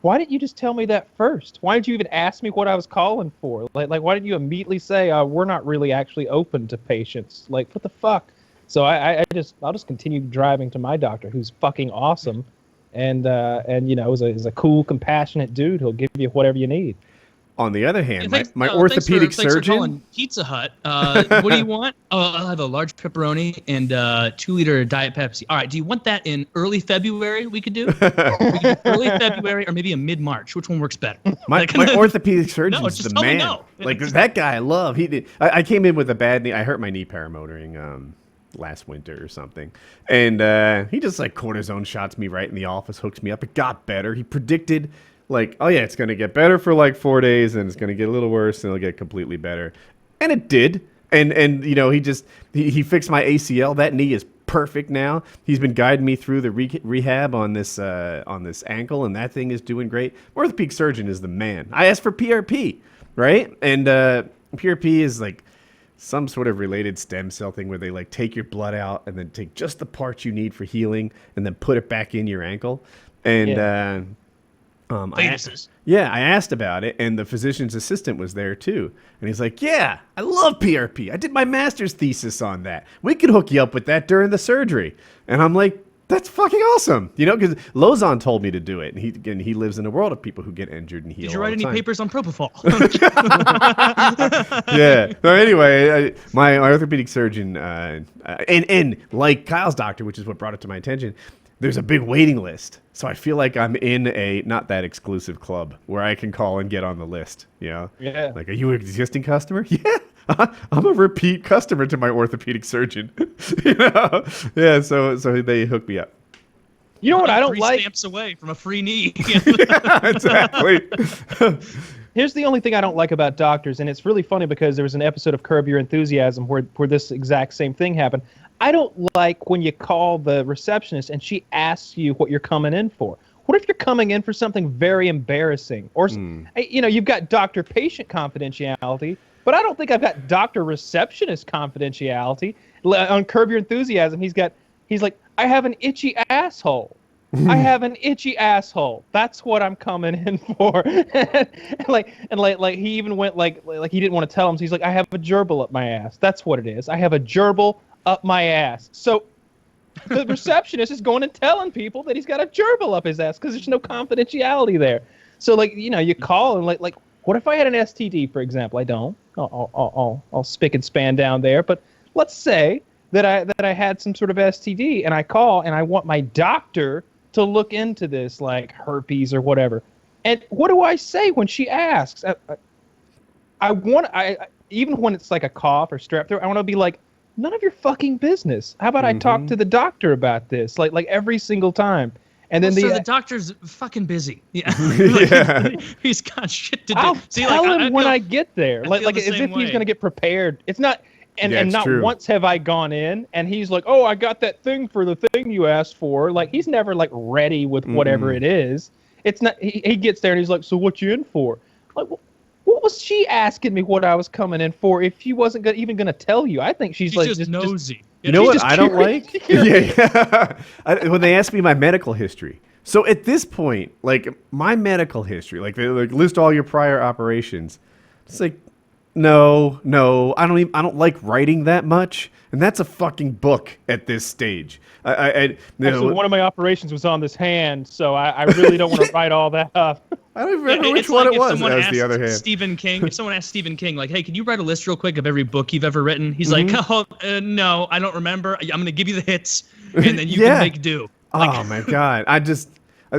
why didn't you just tell me that first? Why did you even ask me what I was calling for? Like why didn't you immediately say, we're not really actually open to patients? Like, what the fuck? So I'll just continue driving to my doctor, who's fucking awesome, and you know, is a cool, compassionate dude who'll give you whatever you need. On the other hand, my orthopedic surgeon. Thanks for calling Pizza Hut. What do you want? Oh, I'll have a large pepperoni and 2-liter Diet Pepsi. All right. Do you want that in early February? We could do. We could do early February or maybe in mid-March. Which one works better? My orthopedic surgeon is the man. No. Like that guy, I love. He did. I came in with a bad knee. I hurt my knee paramotoring last winter or something, and he just like cortisone shots me right in the office, hooks me up. It got better. He predicted. Like, oh yeah, it's going to get better for like 4 days, and it's going to get a little worse, and it'll get completely better. And it did. And you know, he fixed my ACL. That knee is perfect now. He's been guiding me through the rehab on this ankle, and that thing is doing great. Orthopedic surgeon is the man. I asked for PRP, right? And PRP is like some sort of related stem cell thing where they like take your blood out and then take just the parts you need for healing and then put it back in your ankle. And I asked about it, and the physician's assistant was there too. And he's like, yeah, I love PRP. I did my master's thesis on that. We could hook you up with that during the surgery. And I'm like, that's fucking awesome. You know, because Lozon told me to do it. And he lives in a world of people who get injured and heal. Did you write any papers on propofol? Yeah. So anyway, my orthopedic surgeon, and like Kyle's doctor, which is what brought it to my attention, there's a big waiting list. So I feel like I'm in a not that exclusive club where I can call and get on the list. You know? Yeah. Like, are you an existing customer? Yeah. I'm a repeat customer to my orthopedic surgeon. You know? Yeah, so they hook me up. You know what I don't like? 3 stamps away from a free knee. Yeah, exactly. Here's the only thing I don't like about doctors, and it's really funny because there was an episode of Curb Your Enthusiasm where this exact same thing happened. I don't like when you call the receptionist and she asks you what you're coming in for. What if you're coming in for something very embarrassing? Or, you know, you've got doctor-patient confidentiality, but I don't think I've got doctor-receptionist confidentiality. On Curb Your Enthusiasm, he's like, I have an itchy asshole. I have an itchy asshole. That's what I'm coming in for. and he even went like he didn't want to tell him. So he's like, I have a gerbil up my ass. That's what it is. I have a gerbil up my ass. So the receptionist is going and telling people that he's got a gerbil up his ass because there's no confidentiality there. So like, you know, you call and like what if I had an STD, for example? I don't. I'll spick and span down there. But let's say that I had some sort of STD and I call and I want my doctor to look into this, like herpes or whatever. And what do I say when she asks? I even when it's like a cough or strep throat, I want to be like, none of your fucking business. How about I talk to the doctor about this, like every single time? And then the doctor's fucking busy. Yeah, he's got shit to do. I'll tell him when I get there, like as if he's gonna get prepared. It's not. And not true. Once have I gone in and he's like, oh, I got that thing for the thing you asked for. Like, he's never, like, ready with whatever it is. It's not, he gets there and he's like, so what you in for? Like, what was she asking me what I was coming in for if she wasn't even going to tell you? I think she's like, just nosy. You know what I don't like? When they ask me my medical history. So at this point, like, my medical history, like, they like list all your prior operations. It's like, No, I don't like writing that much, and that's a fucking book at this stage. Actually, one of my operations was on this hand, so I really don't want to write all that up. I don't remember which one it was. As the other hand, Stephen King. If someone asked Stephen King, like, "Hey, can you write a list real quick of every book you've ever written?" He's like, "Oh, no, I don't remember. I'm going to give you the hits, and then you can make do." Like, oh my god,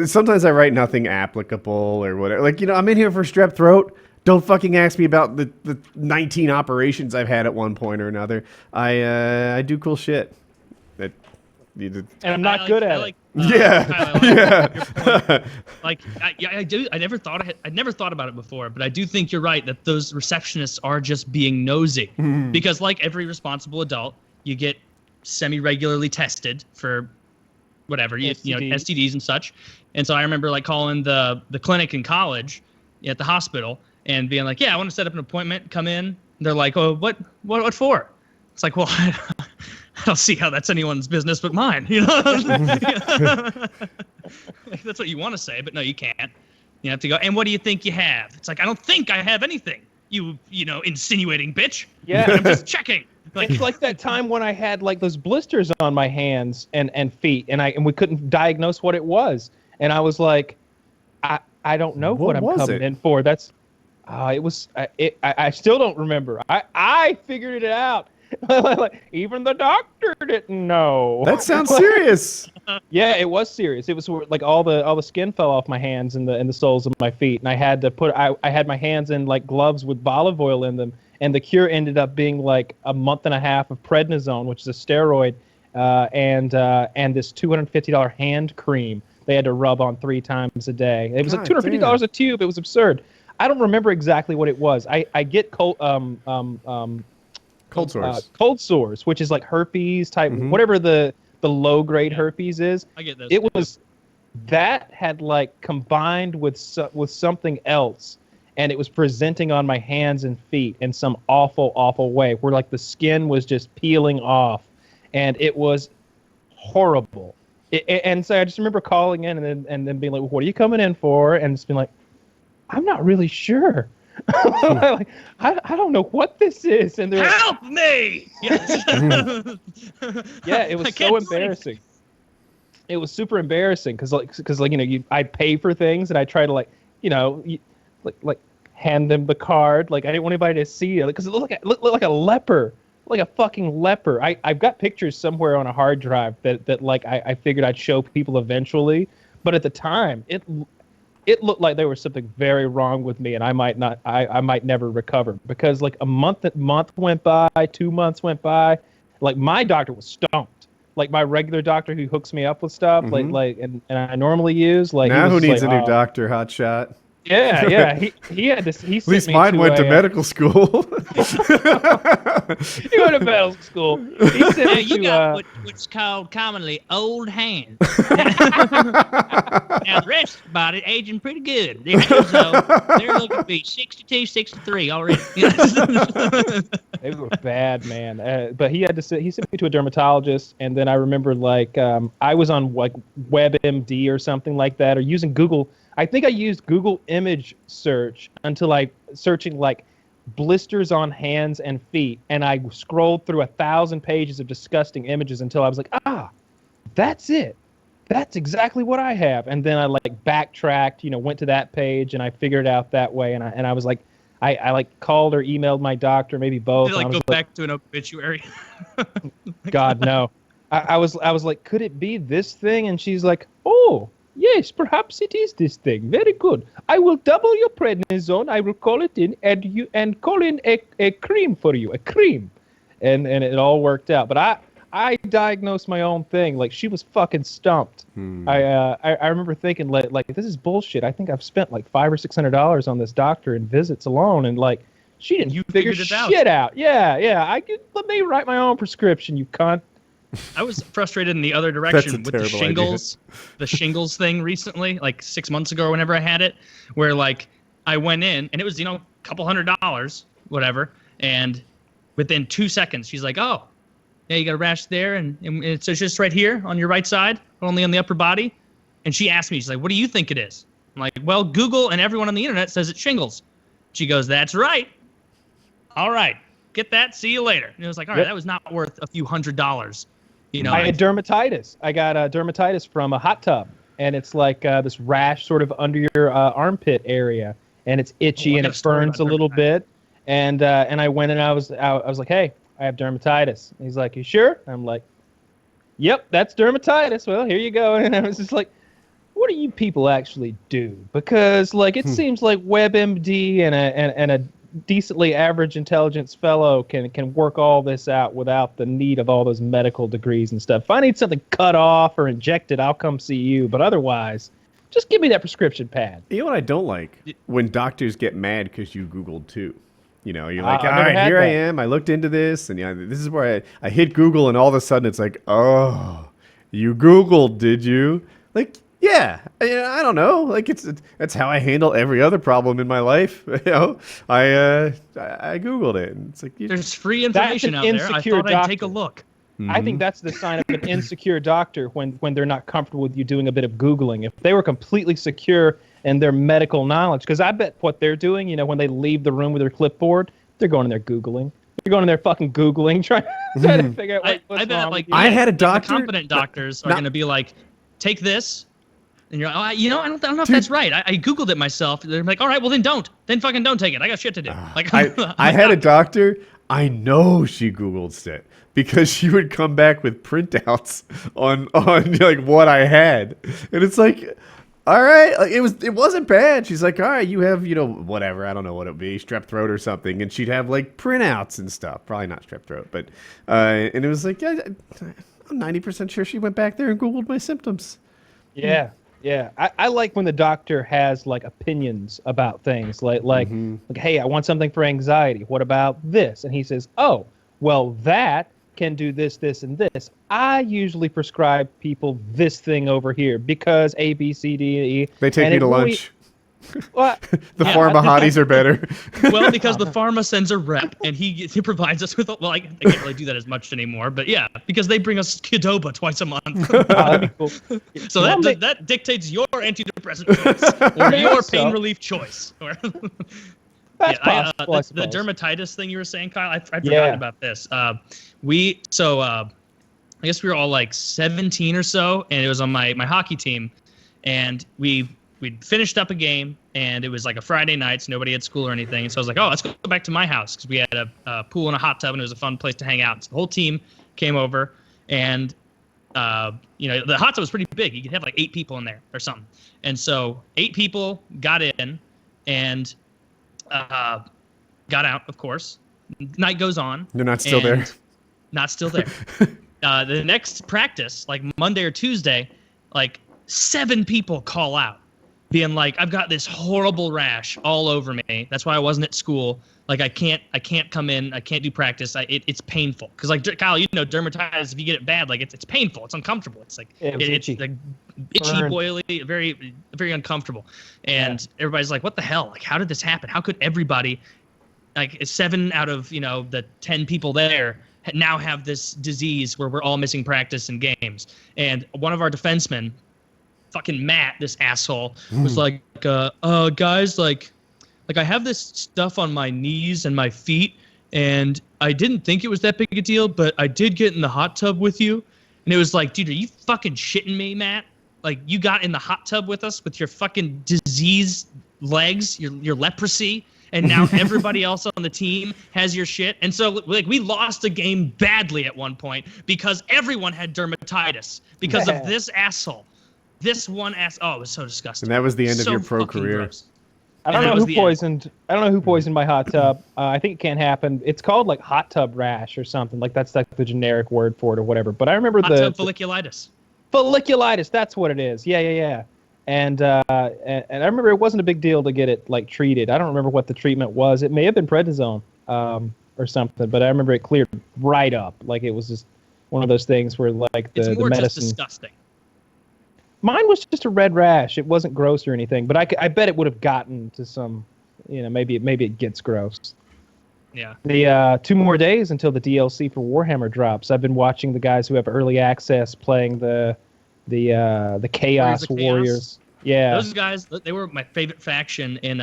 sometimes I write nothing applicable or whatever. Like, you know, I'm in here for strep throat. Don't fucking ask me about the 19 operations I've had at one point or another. I do cool shit. And I'm not good at it. Yeah. Like, I do. I never thought about it before, but I do think you're right that those receptionists are just being nosy because, like every responsible adult, you get semi-regularly tested for whatever you know, STDs and such. And so I remember like calling the clinic in college at the hospital. And being like, yeah, I want to set up an appointment, come in. They're like, oh, what for? It's like, well, I don't see how that's anyone's business but mine, you know? Like, that's what you want to say, but no, you can't. You have to go, and what do you think you have? It's like, I don't think I have anything. You insinuating bitch. Yeah. I'm just checking. Like, it's like that time when I had like those blisters on my hands and feet, and we couldn't diagnose what it was, and I was like, I don't know what I'm coming in for. That's, it was I still don't remember. I figured it out. Like, even the doctor didn't know. That sounds serious. Yeah, it was serious. It was like all the skin fell off my hands and the soles of my feet, and I had to I had my hands in like gloves with olive oil in them, and the cure ended up being like a month and a half of prednisone, which is a steroid, and this $250 hand cream they had to rub on 3 times a day. It was like $250 a tube. It was absurd. I don't remember exactly what it was. I get cold sores. Cold sores, which is like herpes type, whatever the low grade herpes is. I get those. It was that had like combined with something else, and it was presenting on my hands and feet in some awful way, where like the skin was just peeling off, and it was horrible. And so I just remember calling in and then being like, "What are you coming in for?" And just being like, "I'm not really sure." Like, I don't know what this is, and they're help me. Yeah, it was so embarrassing. It was super embarrassing because I pay for things and I try to like hand them the card. Like, I didn't want anybody to see it because it looked like a leper, like a fucking leper. I've got pictures somewhere on a hard drive that like I figured I'd show people eventually, but at the time it looked like there was something very wrong with me, and I might never recover, because like a month went by, 2 months went by, like my doctor was stumped. Like my regular doctor who hooks me up with stuff, and I normally use, like, now who needs a new doctor, hotshot? Yeah, he had to. At least mine went to medical school. He went to medical school. He sent me you to, got what's called commonly old hands. Now the rest of the body aging pretty good. So they're looking to be 62, 63 already. They were bad, man. But he sent me to a dermatologist, and then I remember like I was on like WebMD or something like that, or using Google. I think I used Google image search until searching like blisters on hands and feet, and I scrolled through 1,000 pages of disgusting images until I was like, that's it. That's exactly what I have. And then I like backtracked, went to that page, and I figured it out that way. And I was like, I like called or emailed my doctor, maybe both. Did go back to an obituary? God, no. I was like, could it be this thing? And she's like, oh, yes, perhaps it is this thing. Very good. I will double your prednisone. I will call it in, and call in a cream for you, a cream, and it all worked out. But I diagnosed my own thing. Like, she was fucking stumped. I remember thinking like this is bullshit. I think I've spent like $500 or $600 on this doctor and visits alone, and like she didn't figure shit out. Yeah. Let me write my own prescription, you cunt. I was frustrated in the other direction with the shingles thing recently, like 6 months ago or whenever I had it, where like I went in and it was, a couple $100, whatever. And within 2 seconds, she's like, oh, yeah, you got a rash there. And it's just right here on your right side, only on the upper body. And she asked me, she's like, what do you think it is? I'm like, well, Google and everyone on the internet says it's shingles. She goes, that's right. All right, get that. See you later. And it was like, all right, that was not worth a few $100s. I had dermatitis. I got dermatitis from a hot tub, and it's like this rash sort of under your armpit area, and it's itchy and it burns a little bit. And I went and I was like, hey, I have dermatitis. And he's like, you sure? I'm like, yep, that's dermatitis. Well, here you go. And I was just like, what do you people actually do? Because like it seems like WebMD and a decently average intelligence fellow can work all this out without the need of all those medical degrees and stuff. If I need something cut off or injected, I'll come see you. But otherwise, just give me that prescription pad. You know what I don't like? When doctors get mad because you Googled too. You're like, all right, here I am. I looked into this, and this is where I hit Google, and all of a sudden it's like, oh, you Googled, did you? Like, yeah, I don't know. Like that's how I handle every other problem in my life. I Googled it. And it's like there's free information out there. I thought I'd take a look. I think that's the sign of an insecure doctor when they're not comfortable with you doing a bit of Googling. If they were completely secure and their medical knowledge. Because I bet what they're doing, you know, when they leave the room with their clipboard, they're going in there Googling. They're going in there fucking Googling, trying to figure out what's I bet, wrong like, with you. I had a the doctor. competent doctors are going to be like, take this. And you're like, oh, you know, I don't know if that's right. I Googled it myself. They're like, all right, well, then don't. Then fucking don't take it. I got shit to do. Like, I had a doctor. I know she Googled it because she would come back with printouts on like what I had, and it's like, all right, like it wasn't bad. She's like, all right, you have, you know, whatever, I don't know what it would be, strep throat or something, and she'd have like printouts and stuff. Probably not strep throat, but and it was like, yeah, I'm 90% sure she went back there and Googled my symptoms. Yeah. Yeah, I like when the doctor has like opinions about things, like, hey, I want something for anxiety. What about this? And he says, oh, well, that can do this, this, and this. I usually prescribe people this thing over here because A, B, C, D, E. They take me to lunch. What? The pharma hotties are better. Well, because the pharma sends a rep, and he provides us with. Well, I can't really do that as much anymore, but yeah, because they bring us Qdoba twice a month. Oh, that'd be cool. So that dictates your antidepressant choice or your pain relief choice. That's possible, I the suppose. dermatitis thing you were saying, Kyle. I forgot about this. I guess we were all like 17 or so, and it was on my hockey team, and we'd finished up a game, and it was like a Friday night, so nobody had school or anything. And so I was like, oh, let's go back to my house, because we had a pool and a hot tub, and it was a fun place to hang out. So the whole team came over, and you know, the hot tub was pretty big. You could have like 8 people in there or something. And so 8 people got in and got out, of course. Night goes on. They're not still there. Not still there. The next practice, like Monday or Tuesday, like 7 people call out, being like, I've got this horrible rash all over me. That's why I wasn't at school. Like, I can't come in. I can't do practice. It's painful. Because, like, Kyle, you know, dermatitis, if you get it bad, like, it's painful. It's uncomfortable. It's like, it's like itchy, boily, very, very uncomfortable. And everybody's like, what the hell? Like, how did this happen? How could everybody, like, 7 out of, you know, the 10 people there now have this disease where we're all missing practice and games? And one of our defensemen, fucking Matt, this asshole, was like, guys, like I have this stuff on my knees and my feet, and I didn't think it was that big a deal, but I did get in the hot tub with you. And it was like, dude, are you fucking shitting me, Matt? Like, you got in the hot tub with us with your fucking diseased legs, your leprosy, and now everybody else on the team has your shit. And so, like, we lost a game badly at one point because everyone had dermatitis because of this asshole. This one oh, it was so disgusting. And that was the end of your pro career. Gross. I don't know who poisoned. I don't know who poisoned my hot tub. I think it can't happen. It's called like hot tub rash or something. Like that's like the generic word for it or whatever. But I remember hot tub folliculitis. Folliculitis. That's what it is. Yeah. And I remember it wasn't a big deal to get it like treated. I don't remember what the treatment was. It may have been prednisone or something. But I remember it cleared right up. Like it was just one of those things where like the medicine. Just disgusting. Mine was just a red rash. It wasn't gross or anything, but I bet it would have gotten to some, you know, maybe it gets gross. Yeah. The 2 more days until the DLC for Warhammer drops. I've been watching the guys who have early access playing the Chaos Warriors. Yeah. Those guys, they were my favorite faction in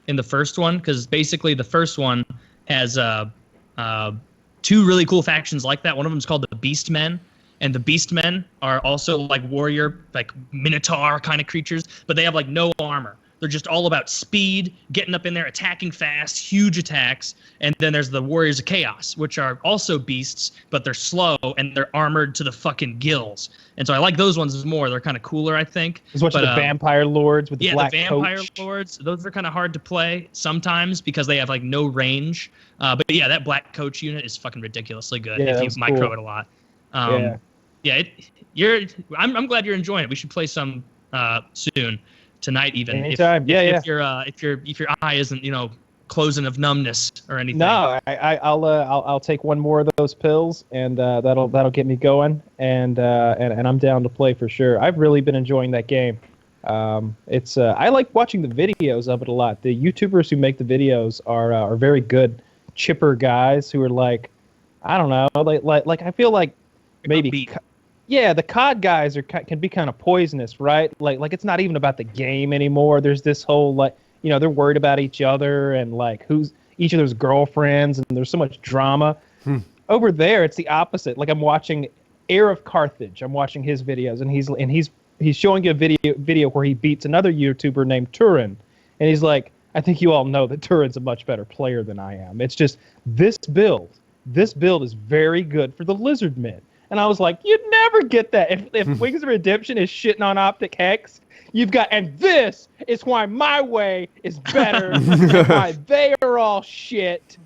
the first one, because basically the first one has 2 really cool factions like that. One of them is called the Beastmen. And the Beastmen are also like warrior, like Minotaur kind of creatures, but they have like no armor. They're just all about speed, getting up in there, attacking fast, huge attacks. And then there's the Warriors of Chaos, which are also beasts, but they're slow and they're armored to the fucking gills. And so I like those ones more. They're kind of cooler, I think. There's the Vampire Lords with the black coat. Yeah, the Vampire Lords. Those are kind of hard to play sometimes because they have like no range. But yeah, that black coach unit is fucking ridiculously good if you micro it a lot. I'm glad you're enjoying it. We should play some soon, tonight even. Anytime. If your eye isn't, you know, closing of numbness or anything. No, I'll take 1 more of those pills, and that'll get me going, and I'm down to play for sure. I've really been enjoying that game. It's I like watching the videos of it a lot. The YouTubers who make the videos are very good, chipper guys who are like, I don't know, like I feel like maybe. Yeah, the COD guys can be kind of poisonous, right? Like it's not even about the game anymore. There's this whole like, they're worried about each other and like who's each other's girlfriends, and there's so much drama. Over there, it's the opposite. Like I'm watching Heir of Carthage. I'm watching his videos, and he's showing you a video where he beats another YouTuber named Turin, and he's like, I think you all know that Turin's a much better player than I am. It's just this build is very good for the Lizard Men. And I was like, you'd never get that. If Wings of Redemption is shitting on Optic Hex, you've got, and this is why my way is better, and why they are all shit.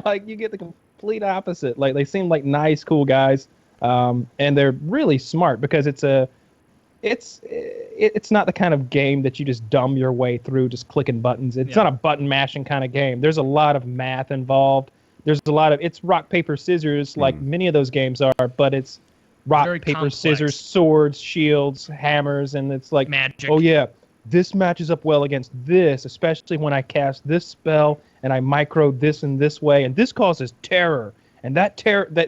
Like, you get the complete opposite. Like, they seem like nice, cool guys, and they're really smart because it's not the kind of game that you just dumb your way through just clicking buttons. It's not a button mashing kind of game. There's a lot of math involved. There's a lot of, it's rock, paper, scissors, like many of those games are, but it's rock, very paper, complex. Scissors, swords, shields, hammers, and it's like, magic. oh yeah, this matches up well against this, especially when I cast this spell and I micro this in this way, and this causes terror, and that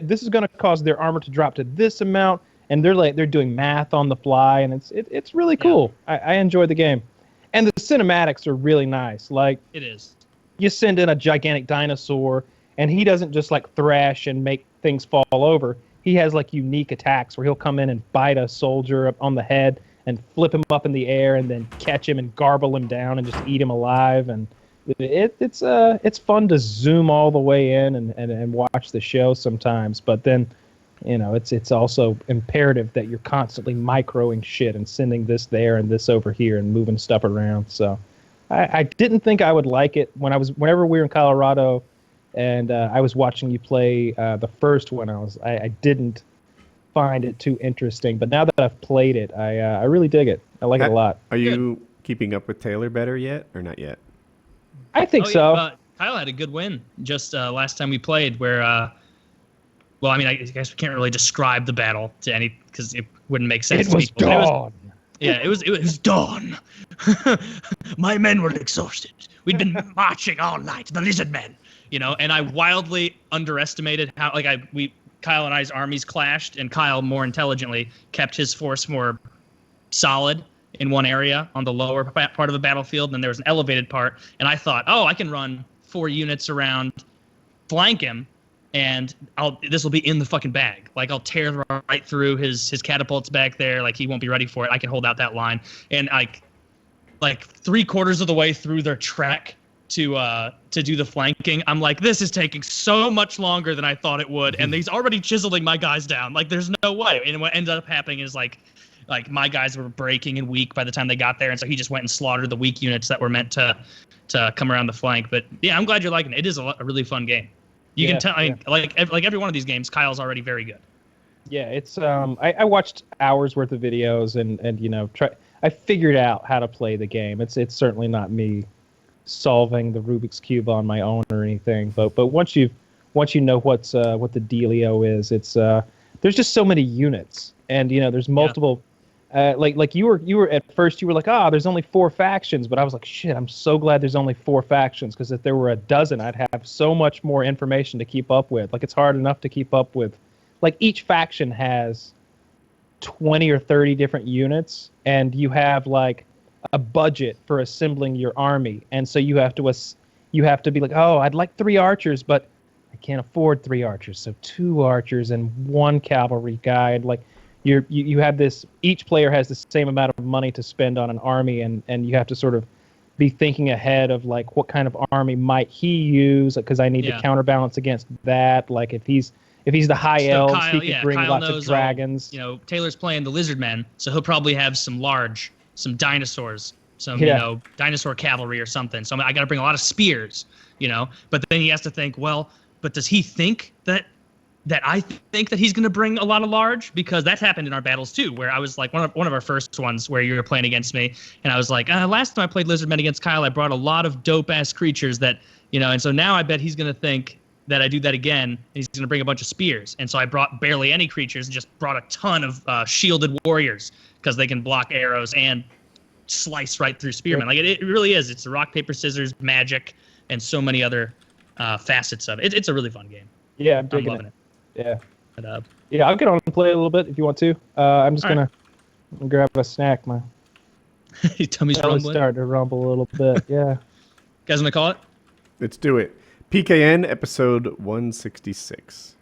this is going to cause their armor to drop to this amount, and they're doing math on the fly, and it's really cool. I enjoy the game, and the cinematics are really nice. Like, it is. You send in a gigantic dinosaur, and he doesn't just like thrash and make things fall over. He has like unique attacks where he'll come in and bite a soldier up on the head and flip him up in the air and then catch him and garble him down and just eat him alive. And it's fun to zoom all the way in and watch the show sometimes. But then, it's also imperative that you're constantly microing shit and sending this there and this over here and moving stuff around. So I didn't think I would like it whenever we were in Colorado. And I was watching you play the first one. I didn't find it too interesting, but now that I've played it, I really dig it. I like it a lot. Are you keeping up with Taylor better yet, or not yet? I think so. Yeah, Kyle had a good win just last time we played, where, well, I mean, I guess we can't really describe the battle to any because it wouldn't make sense. It was dawn. It was dawn. My men were exhausted. We'd been marching all night, the lizard men. And I wildly underestimated how, Kyle and I's armies clashed, and Kyle more intelligently kept his force more solid in one area on the lower part of the battlefield, and then there was an elevated part, and I thought, I can run 4 units around, flank him, and this will be in the fucking bag. Like, I'll tear right through his catapults back there, like he won't be ready for it. I can hold out that line, and like 3/4 of the way through their trek to do the flanking, I'm like, this is taking so much longer than I thought it would, and he's already chiseling my guys down. Like, there's no way. And what ended up happening is like my guys were breaking and weak by the time they got there, and so he just went and slaughtered the weak units that were meant to come around the flank. But yeah, I'm glad you're liking it. It is a really fun game. You can tell, like every one of these games, Kyle's already very good. Yeah, it's I watched hours worth of videos and I figured out how to play the game. It's certainly not me solving the Rubik's Cube on my own or anything, but once you know what the dealio is, it's there's just so many units, and there's multiple. Like you were at first you were like, there's only 4 factions, but I was like, shit, I'm so glad there's only 4 factions, because if there were a dozen, I'd have so much more information to keep up with. Like, it's hard enough to keep up with. Like, each faction has 20 or 30 different units, and you have like a budget for assembling your army, and so you have to be like, I'd like 3 archers, but I can't afford 3 archers, so 2 archers and 1 cavalry guy. And like, you have this, each player has the same amount of money to spend on an army, and you have to sort of be thinking ahead of like, what kind of army might he use, because I need to counterbalance against that. Like, if he's the high elves, Kyle, he can bring Kyle lots of dragons. Taylor's playing the lizard men, so he'll probably have some dinosaurs, some dinosaur cavalry or something. So I got to bring a lot of spears, But then he has to think, well, but does he think that I think that he's going to bring a lot of large? Because that's happened in our battles too, where I was like one of our first ones where you were playing against me, and I was like, last time I played lizard men against Kyle, I brought a lot of dope ass creatures that and so now I bet he's going to think that I do that again, and he's going to bring a bunch of spears. And so I brought barely any creatures and just brought a ton of shielded warriors, because they can block arrows and slice right through spearmen. Like, it really is. It's rock, paper, scissors, magic, and so many other facets of it. It's a really fun game. Yeah, I'm loving it. Yeah. But, Yeah, I'll get on and play a little bit if you want to. I'm just gonna grab a snack. My tummy's belly's rumbling. starting to rumble a little bit. Yeah. Guys, wanna call it? Let's do it. PKN episode 166.